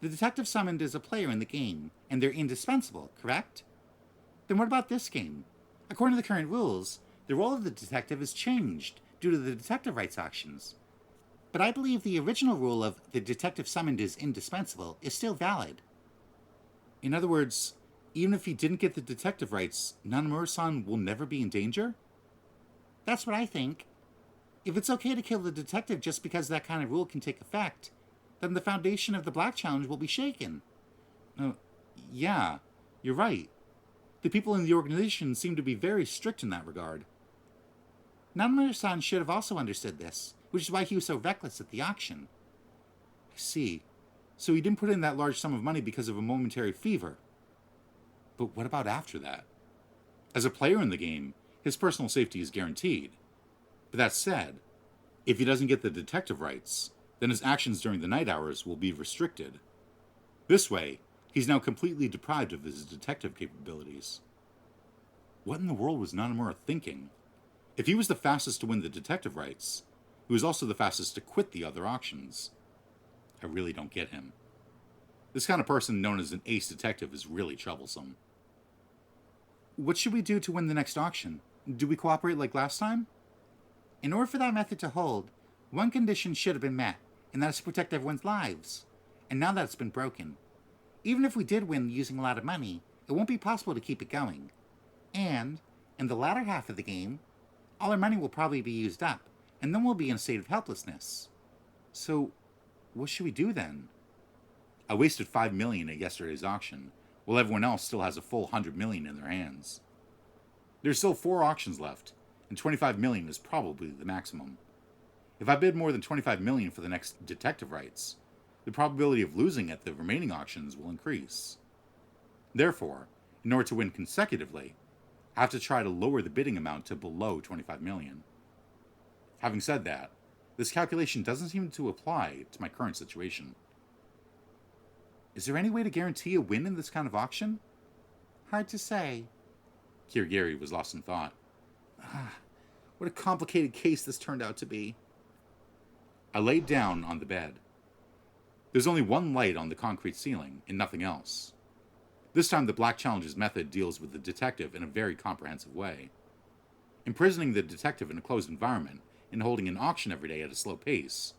the detective summoned is a player in the game, and they're indispensable, correct? Then what about this game? According to the current rules, the role of the detective is changed due to the detective rights auctions. But I believe the original rule of the detective summoned is indispensable is still valid. In other words, even if he didn't get the detective rights, Nanamura-san will never be in danger? That's what I think. If it's okay to kill the detective just because that kind of rule can take effect, then the foundation of the Black Challenge will be shaken. Yeah, you're right. The people in the organization seem to be very strict in that regard. Nanamura-san should have also understood this, which is why he was so reckless at the auction. I see. So he didn't put in that large sum of money because of a momentary fever. But what about after that? As a player in the game, his personal safety is guaranteed. But that said, if he doesn't get the detective rights, then his actions during the night hours will be restricted. This way, he's now completely deprived of his detective capabilities. What in the world was Nanamura thinking? If he was the fastest to win the detective rights, he was also the fastest to quit the other auctions. I really don't get him. This kind of person known as an ace detective is really troublesome. What should we do to win the next auction? Do we cooperate like last time? In order for that method to hold, one condition should have been met, and that is to protect everyone's lives. And now that's been broken. Even if we did win using a lot of money, it won't be possible to keep it going. And, in the latter half of the game, all our money will probably be used up, and then we'll be in a state of helplessness. So, what should we do then? I wasted 5 million at yesterday's auction, while everyone else still has a full 100 million in their hands. There's still 4 auctions left, and 25 million is probably the maximum. If I bid more than 25 million for the next detective rights, the probability of losing at the remaining auctions will increase. Therefore, in order to win consecutively, I have to try to lower the bidding amount to below 25 million. Having said that, this calculation doesn't seem to apply to my current situation. Is there any way to guarantee a win in this kind of auction? Hard to say. Kirigiri was lost in thought. What a complicated case this turned out to be. I laid down on the bed. There's only one light on the concrete ceiling, and nothing else. This time the Black Challenge's method deals with the detective in a very comprehensive way. Imprisoning the detective in a closed environment and holding an auction every day at a slow pace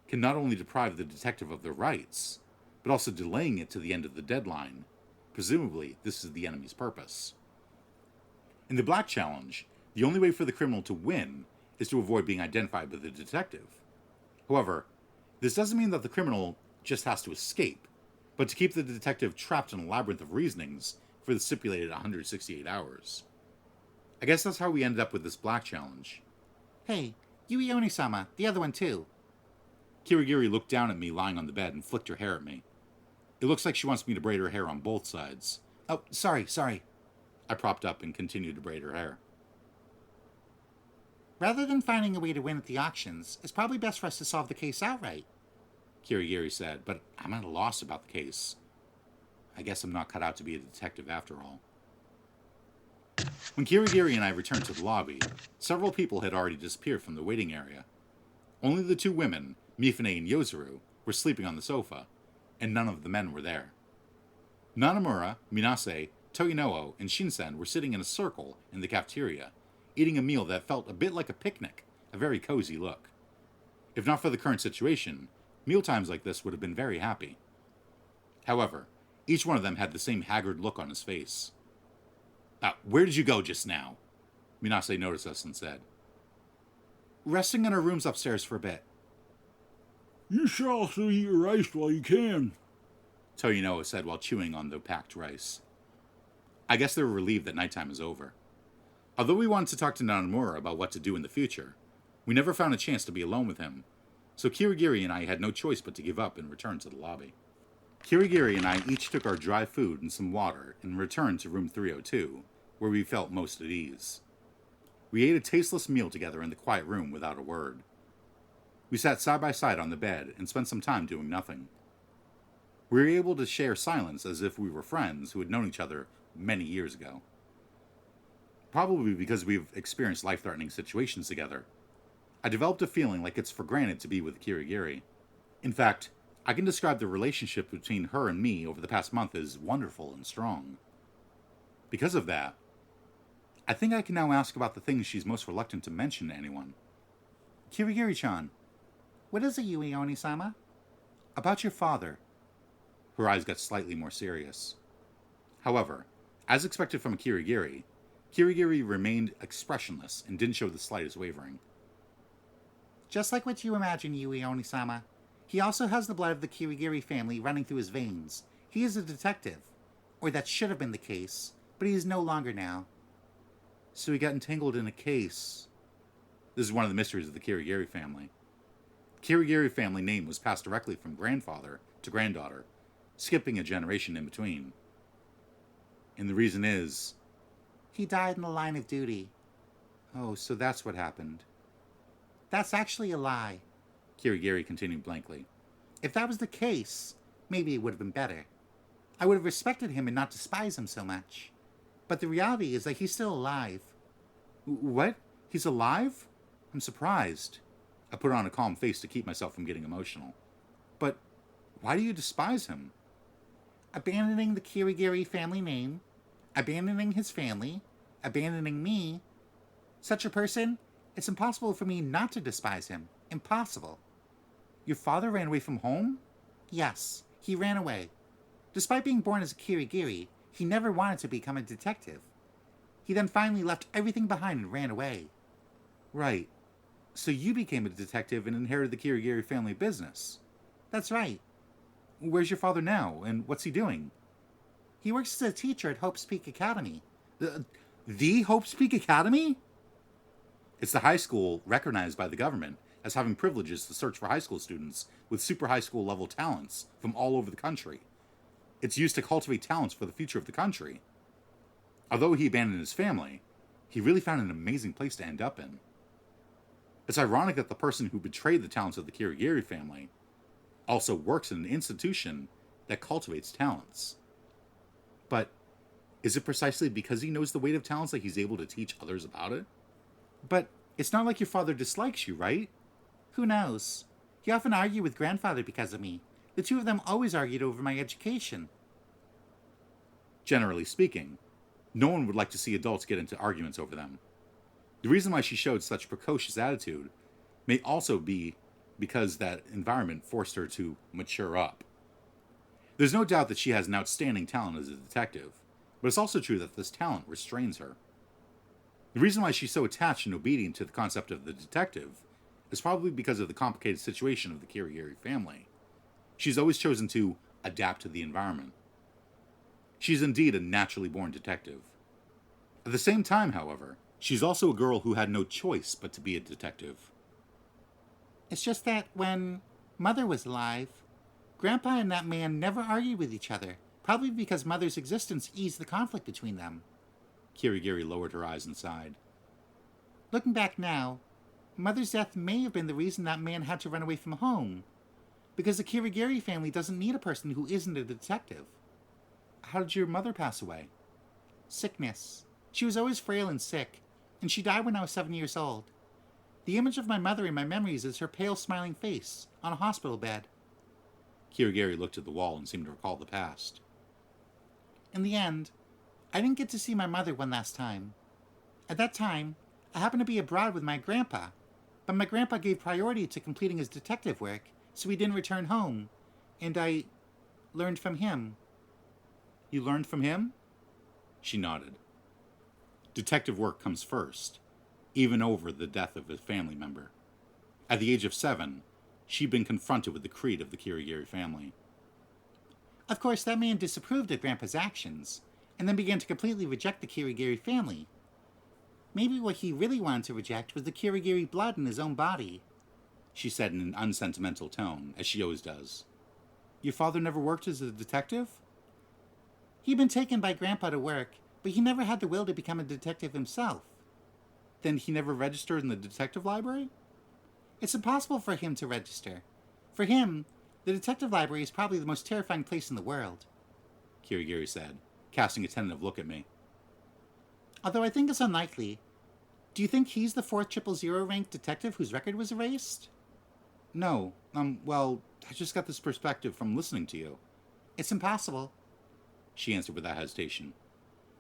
can not only deprive the detective of their rights, but also delaying it to the end of the deadline. Presumably, this is the enemy's purpose. In the Black Challenge, the only way for the criminal to win is to avoid being identified by the detective. However, this doesn't mean that the criminal just has to escape, but to keep the detective trapped in a labyrinth of reasonings for the stipulated 168 hours. I guess that's how we ended up with this Black Challenge. Hey, Yui Oni-sama, the other one too. Kirigiri looked down at me lying on the bed and flicked her hair at me. It looks like she wants me to braid her hair on both sides. Oh, sorry. I propped up and continued to braid her hair. Rather than finding a way to win at the auctions, it's probably best for us to solve the case outright, Kirigiri said, but I'm at a loss about the case. I guess I'm not cut out to be a detective after all. When Kirigiri and I returned to the lobby, several people had already disappeared from the waiting area. Only the 2 women, Mifune and Yozuru, were sleeping on the sofa, and none of the men were there. Nanamura, Minase, Toyonoo and Shinsen were sitting in a circle in the cafeteria, eating a meal that felt a bit like a picnic, a very cozy look. If not for the current situation, mealtimes like this would have been very happy. However, each one of them had the same haggard look on his face. Where did you go just now? Minase noticed us and said. Resting in our rooms upstairs for a bit. You should also eat your rice while you can, Toyonoo said while chewing on the packed rice. I guess they were relieved that nighttime is over. Although we wanted to talk to Nanomura about what to do in the future, we never found a chance to be alone with him, so Kirigiri and I had no choice but to give up and return to the lobby. Kirigiri and I each took our dry food and some water and returned to room 302, where we felt most at ease. We ate a tasteless meal together in the quiet room without a word. We sat side by side on the bed and spent some time doing nothing. We were able to share silence as if we were friends who had known each other many years ago. Probably because we've experienced life-threatening situations together, I developed a feeling like it's for granted to be with Kirigiri. In fact, I can describe the relationship between her and me over the past month as wonderful and strong. Because of that, I think I can now ask about the things she's most reluctant to mention to anyone. Kirigiri-chan, what is it, Yui Oni-sama? About your father. Her eyes got slightly more serious. However, as expected from Kirigiri, Kirigiri remained expressionless and didn't show the slightest wavering. Just like what you imagine, Yui Oni-sama. He also has the blood of the Kirigiri family running through his veins. He is a detective. Or that should have been the case, but he is no longer now. So he got entangled in a case. This is one of the mysteries of the Kirigiri family. Kirigiri family name was passed directly from grandfather to granddaughter, skipping a generation in between. And the reason is... He died in the line of duty. Oh, so that's what happened. That's actually a lie. Kirigiri continued blankly. If that was the case, maybe it would have been better. I would have respected him and not despised him so much. But the reality is that he's still alive. What? He's alive? I'm surprised. I put on a calm face to keep myself from getting emotional. But why do you despise him? Abandoning the Kirigiri family name, abandoning his family, abandoning me. Such a person, it's impossible for me not to despise him. Impossible. Your father ran away from home? Yes, he ran away. Despite being born as a Kirigiri, he never wanted to become a detective. He then finally left everything behind and ran away. Right. So you became a detective and inherited the Kirigiri family business. That's right. Where's your father now, and what's he doing? He works as a teacher at Hope's Peak Academy. The Hope's Peak Academy? It's the high school recognized by the government as having privileges to search for high school students with super high school level talents from all over the country. It's used to cultivate talents for the future of the country. Although he abandoned his family, he really found an amazing place to end up in. It's ironic that the person who betrayed the talents of the Kirigiri family also works in an institution that cultivates talents. But is it precisely because he knows the weight of talents that he's able to teach others about it? But it's not like your father dislikes you, right? Who knows? He often argued with grandfather because of me. The two of them always argued over my education. Generally speaking, no one would like to see adults get into arguments over them. The reason why she showed such precocious attitude may also be because that environment forced her to mature up. There's no doubt that she has an outstanding talent as a detective, but it's also true that this talent restrains her. The reason why she's so attached and obedient to the concept of the detective is probably because of the complicated situation of the Kirigiri family. She's always chosen to adapt to the environment. She's indeed a naturally born detective. At the same time, however, she's also a girl who had no choice but to be a detective. It's just that when Mother was alive, Grandpa and that man never argued with each other, probably because Mother's existence eased the conflict between them. Kirigiri lowered her eyes and sighed. Looking back now, Mother's death may have been the reason that man had to run away from home, because the Kirigiri family doesn't need a person who isn't a detective. How did your mother pass away? Sickness. She was always frail and sick, and she died when I was 7 years old. The image of my mother in my memories is her pale, smiling face on a hospital bed. Kirigiri looked at the wall and seemed to recall the past. In the end, I didn't get to see my mother one last time. At that time, I happened to be abroad with my grandpa, but my grandpa gave priority to completing his detective work, so he didn't return home, and I learned from him. You learned from him? She nodded. Detective work comes first, even over the death of a family member. At the age of 7, she'd been confronted with the creed of the Kirigiri family. Of course, that man disapproved of Grandpa's actions, and then began to completely reject the Kirigiri family. Maybe what he really wanted to reject was the Kirigiri blood in his own body, she said in an unsentimental tone, as she always does. Your father never worked as a detective? He'd been taken by Grandpa to work, but he never had the will to become a detective himself. Then he never registered in the detective library? It's impossible for him to register. For him, the detective library is probably the most terrifying place in the world, Kirigiri said, casting a tentative look at me. Although I think it's unlikely. Do you think he's the 4th 000 ranked detective whose record was erased? No, well, I just got this perspective from listening to you. It's impossible, she answered without hesitation.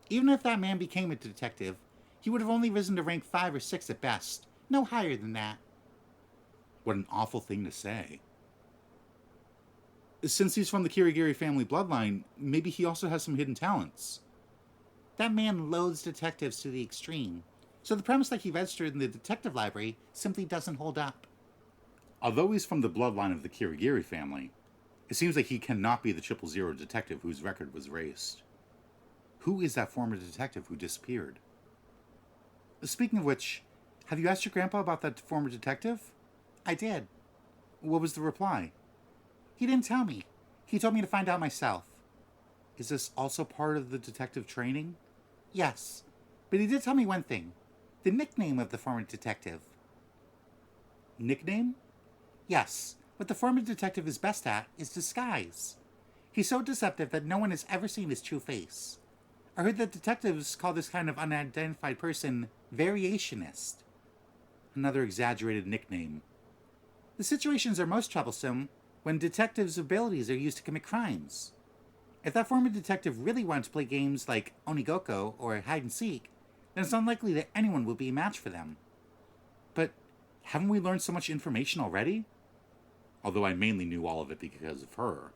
Even if that man became a detective, he would have only risen to rank 5 or 6 at best, no higher than that. What an awful thing to say. Since he's from the Kirigiri family bloodline, maybe he also has some hidden talents. That man loathes detectives to the extreme, so the premise that he registered in the detective library simply doesn't hold up. Although he's from the bloodline of the Kirigiri family, it seems like he cannot be the 000 detective whose record was erased. Who is that former detective who disappeared? Speaking of which, have you asked your grandpa about that former detective? I did. What was the reply? He didn't tell me. He told me to find out myself. Is this also part of the detective training? Yes, but he did tell me one thing. The nickname of the former detective. Nickname? Yes, what the former detective is best at is disguise. He's so deceptive that no one has ever seen his true face. I heard that detectives call this kind of unidentified person variationist. Another exaggerated nickname. The situations are most troublesome when detectives' abilities are used to commit crimes. If that former detective really wanted to play games like Onigoko or hide and seek, then it's unlikely that anyone will be a match for them. But haven't we learned so much information already? Although I mainly knew all of it because of her.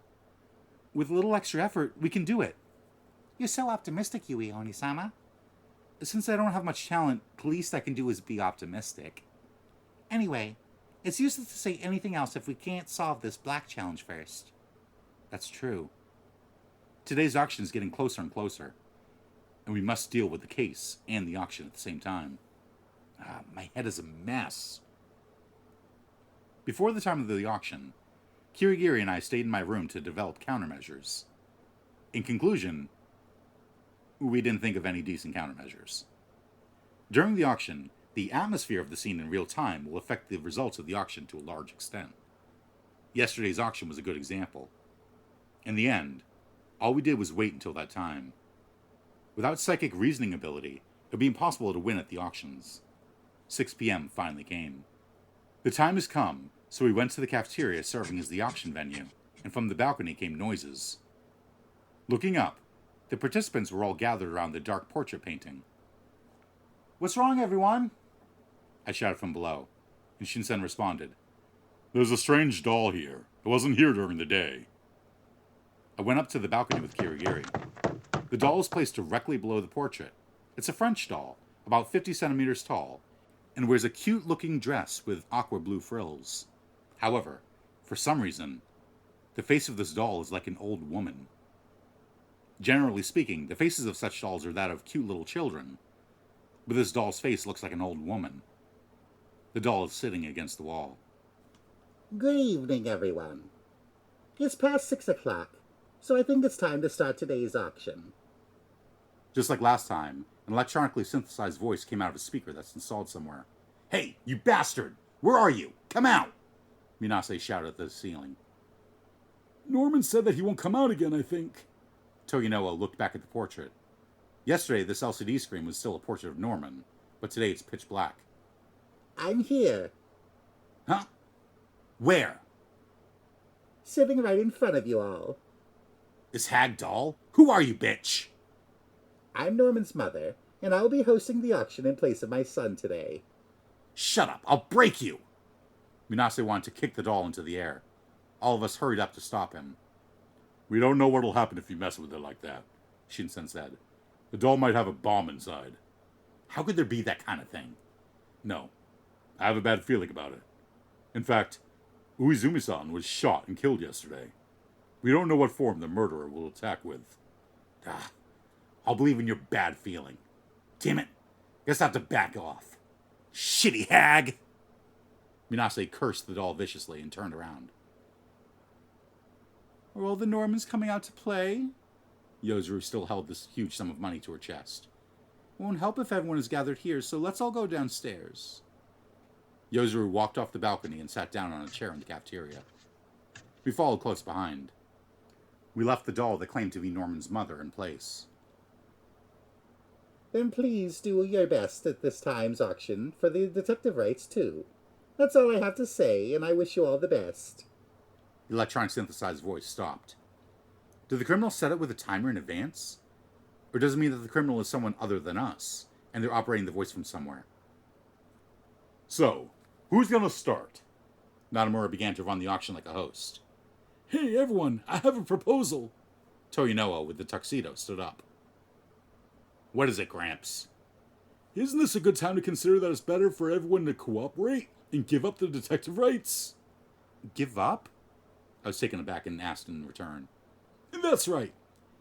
With a little extra effort, we can do it. You're so optimistic, Yui Onisama. Since I don't have much talent, the least I can do is be optimistic. Anyway, it's useless to say anything else if we can't solve this black challenge first. That's true. Today's auction is getting closer and closer, and we must deal with the case and the auction at the same time. My head is a mess. Before the time of the auction, Kirigiri and I stayed in my room to develop countermeasures. In conclusion, we didn't think of any decent countermeasures. During the auction, the atmosphere of the scene in real time will affect the results of the auction to a large extent. Yesterday's auction was a good example. In the end, all we did was wait until that time. Without psychic reasoning ability, it would be impossible to win at the auctions. 6 p.m. finally came. The time has come, so we went to the cafeteria serving as the auction venue, and from the balcony came noises. Looking up, the participants were all gathered around the dark portrait painting. "What's wrong, everyone?" I shouted from below, and Shinsen responded. "There's a strange doll here. It wasn't here during the day." I went up to the balcony with Kirigiri. The doll is placed directly below the portrait. It's a French doll, about 50 centimeters tall, and wears a cute-looking dress with aqua blue frills. However, for some reason, the face of this doll is like an old woman. Generally speaking, the faces of such dolls are that of cute little children, but this doll's face looks like an old woman. The doll is sitting against the wall. Good evening, everyone. It's past 6 o'clock, so I think it's time to start today's auction. Just like last time, an electronically synthesized voice came out of a speaker that's installed somewhere. "Hey, you bastard! Where are you? Come out!" Minase shouted at the ceiling. Norman said that he won't come out again, I think. Toyonoa looked back at the portrait. Yesterday, this LCD screen was still a portrait of Norman, but today it's pitch black. I'm here, Huh? Where? sitting right in front of you all. This hag doll? Who are you, bitch? I'm Norman's mother, and I'll be hosting the auction in place of my son today. Shut up, I'll break you! Minase wanted to kick the doll into the air. All of us hurried up to stop him. We don't know what'll happen if you mess with it like that, Shinsen said. The doll might have a bomb inside. How could there be that kind of thing? No, I have a bad feeling about it. In fact, Uizumi-san was shot and killed yesterday. We don't know what form the murderer will attack with. I'll believe in your bad feeling. Damn it, guess I have to back off. Shitty hag! Minase cursed the doll viciously and turned around. Are all the Normans coming out to play? Yozuru still held this huge sum of money to her chest. Won't help if everyone is gathered here, so let's all go downstairs. Yozuru walked off the balcony and sat down on a chair in the cafeteria. We followed close behind. We left the doll that claimed to be Norman's mother in place. Then please do your best at this time's auction for the detective rights, too. That's all I have to say, and I wish you all the best. The electronic synthesized voice stopped. Did the criminal set it with a timer in advance? Or does it mean that the criminal is someone other than us, and they're operating the voice from somewhere? So, who's gonna start? Nakamura began to run the auction like a host. Hey, everyone, I have a proposal. Toyonoa, with the tuxedo, stood up. What is it, Gramps? Isn't this a good time to consider that it's better for everyone to cooperate and give up the detective rights? Give up? I was taken aback and asked in return. And that's right.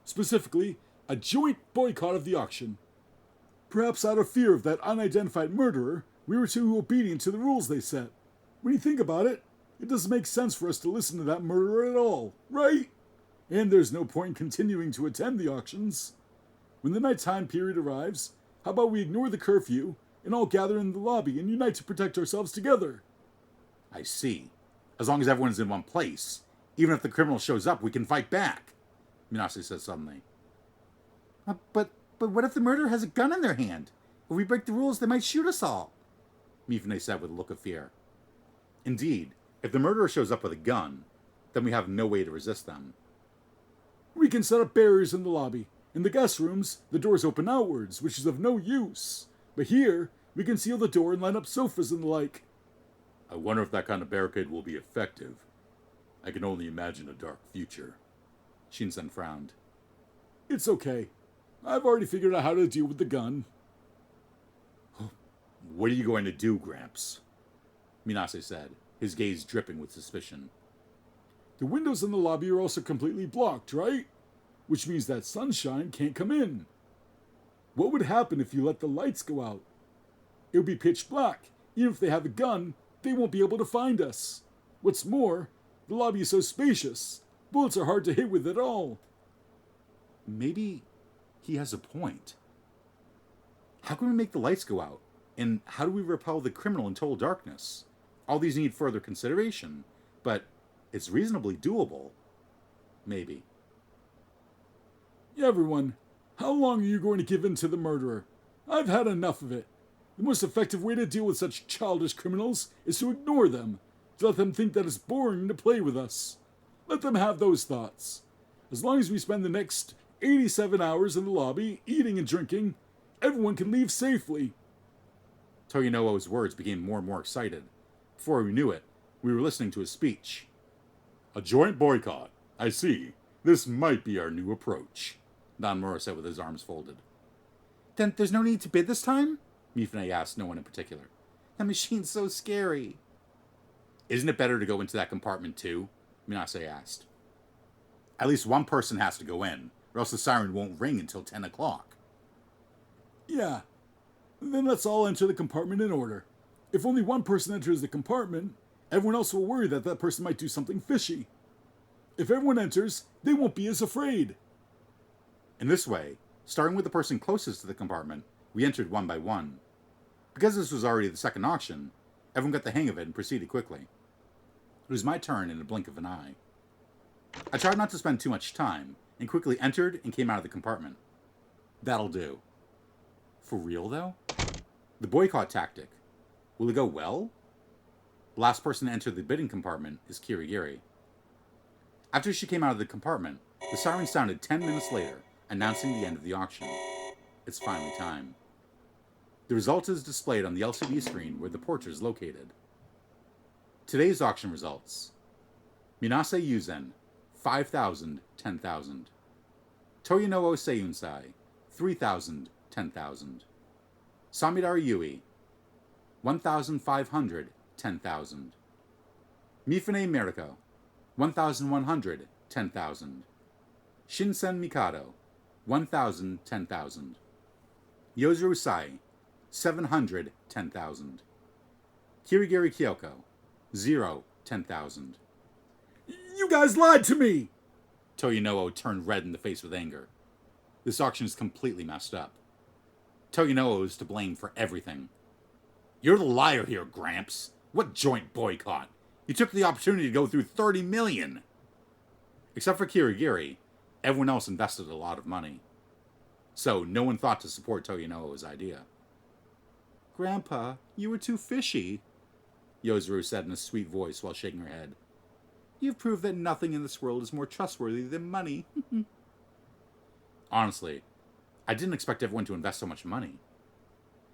Specifically, a joint boycott of the auction. Perhaps out of fear of that unidentified murderer, we were too obedient to the rules they set. When you think about it, it doesn't make sense for us to listen to that murderer at all, right? And there's no point in continuing to attend the auctions. When the nighttime period arrives, how about we ignore the curfew and all gather in the lobby and unite to protect ourselves together? I see. As long as everyone's in one place, even if the criminal shows up, we can fight back, Minase said suddenly. But what if the murderer has a gun in their hand? If we break the rules, they might shoot us all, Mifune said with a look of fear. Indeed, if the murderer shows up with a gun, then we have no way to resist them. We can set up barriers in the lobby. In the guest rooms, the doors open outwards, which is of no use. But here, we can seal the door and line up sofas and the like. I wonder if that kind of barricade will be effective. I can only imagine a dark future. Shinsen frowned. It's okay. I've already figured out how to deal with the gun. What are you going to do, Gramps? Minase said, his gaze dripping with suspicion. The windows in the lobby are also completely blocked, right? Which means that sunshine can't come in. What would happen if you let the lights go out? It would be pitch black. Even if they have a gun, they won't be able to find us. What's more, the lobby is so spacious. Bullets are hard to hit with at all. Maybe he has a point. How can we make the lights go out? And how do we repel the criminal in total darkness? All these need further consideration, but it's reasonably doable. Maybe. Everyone, how long are you going to give in to the murderer? I've had enough of it. The most effective way to deal with such childish criminals is to ignore them, to let them think that it's boring to play with us. Let them have those thoughts. As long as we spend the next 87 hours in the lobby, eating and drinking, everyone can leave safely. Toyonoa's words became more and more excited. Before we knew it, we were listening to his speech. A joint boycott. I see. This might be our new approach, Nakamura said with his arms folded. Then there's no need to bid this time? Mifune asked no one in particular. That machine's so scary. Isn't it better to go into that compartment too? Minase asked. At least one person has to go in, or else the siren won't ring until 10 o'clock. Yeah. Then let's all enter the compartment in order. If only one person enters the compartment, everyone else will worry that that person might do something fishy. If everyone enters, they won't be as afraid. In this way, starting with the person closest to the compartment, we entered one by one. Because this was already the second auction, everyone got the hang of it and proceeded quickly. It was my turn in a blink of an eye. I tried not to spend too much time, and quickly entered and came out of the compartment. That'll do. For real, though? The boycott tactic. Will it go well? The last person to enter the bidding compartment is Kirigiri. After she came out of the compartment, the siren sounded 10 minutes later, announcing the end of the auction. It's finally time. The result is displayed on the LCD screen where the portrait is located. Today's auction results. Minase Yuzen, 5,000, 10,000. Toyonoo Seiunsai, 3,000, 10,000. Samidara Yui, 1,500, 10,000. Mifune Miriko, 1,100, 10,000. Shinsen Mikado, 1,000, 10,000. Yozuru Sai, 700, 10,000. Kirigiri Kyoko, 0, 10,000. You guys lied to me! Toyonoo turned red in the face with anger. This auction is completely messed up. Toyonoo is to blame for everything. You're the liar here, Gramps. What joint boycott? You took the opportunity to go through 30 million. Except for Kirigiri, everyone else invested a lot of money. So no one thought to support Toyonoo's idea. Grandpa, you were too fishy, Yozuru said in a sweet voice while shaking her head. You've proved that nothing in this world is more trustworthy than money. Honestly, I didn't expect everyone to invest so much money.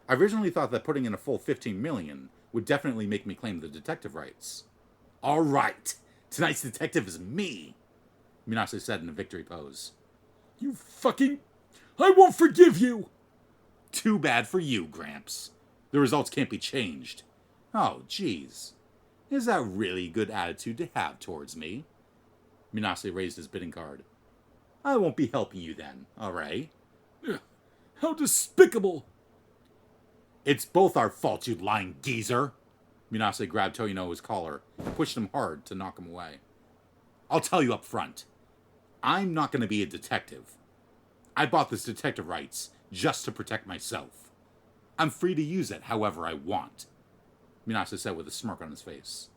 I originally thought that putting in a full 15 million would definitely make me claim the detective rights. All right, tonight's detective is me, Minase said in a victory pose. You fucking... I won't forgive you! Too bad for you, Gramps. The results can't be changed. Oh, jeez. Is that really good attitude to have towards me? Minase raised his bidding card. I won't be helping you then, alright? How despicable! It's both our fault, you lying geezer! Minase grabbed Toyonoo's collar and pushed him hard to knock him away. I'll tell you up front. I'm not going to be a detective. I bought this detective rights just to protect myself. I'm free to use it however I want, Minase said with a smirk on his face.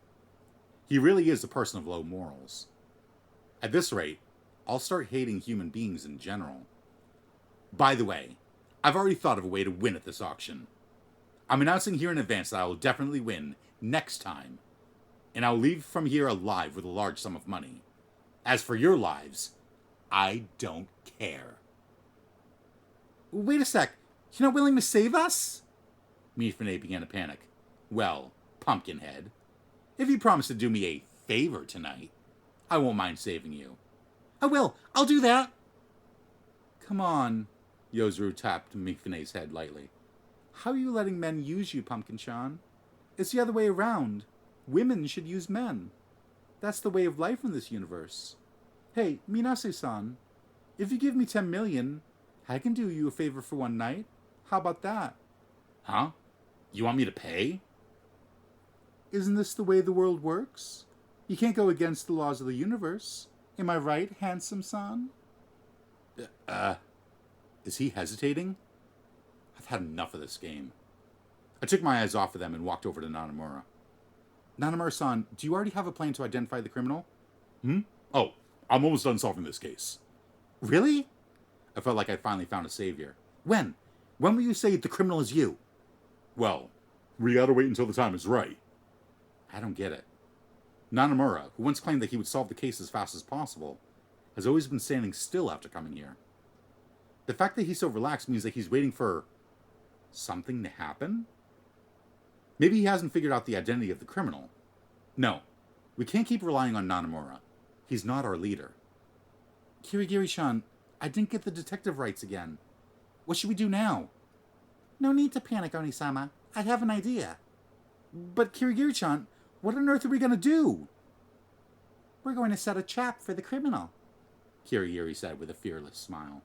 He really is a person of low morals. At this rate, I'll start hating human beings in general. By the way, I've already thought of a way to win at this auction. I'm announcing here in advance that I will definitely win next time, and I'll leave from here alive with a large sum of money. As for your lives, I don't care. Wait a sec, you're not willing to save us? Mifune began to panic. Well, Pumpkinhead, if you promise to do me a favor tonight, I won't mind saving you. I will, I'll do that. Come on, Yozuru tapped Mifune's head lightly. How are you letting men use you, Pumpkin-chan? It's the other way around. Women should use men. That's the way of life in this universe. Hey, Minase-san, if you give me 10 million, I can do you a favor for one night. How about that? Huh? You want me to pay? Isn't this the way the world works? You can't go against the laws of the universe. Am I right, handsome-san? Is he hesitating? I've had enough of this game. I took my eyes off of them and walked over to Nanamura. Nanamura-san, do you already have a plan to identify the criminal? Oh, I'm almost done solving this case. Really? I felt like I'd finally found a savior. When? When will you say the criminal is you? Well, we gotta wait until the time is right. I don't get it. Nanamura, who once claimed that he would solve the case as fast as possible, has always been standing still after coming here. The fact that he's so relaxed means that he's waiting for something to happen? Maybe he hasn't figured out the identity of the criminal. No, we can't keep relying on Nanamura. He's not our leader. Kirigiri-chan, I didn't get the detective rights again. What should we do now? No need to panic, Oni-sama. I have an idea. But Kirigiri-chan, what on earth are we going to do? We're going to set a trap for the criminal, Kirigiri said with a fearless smile.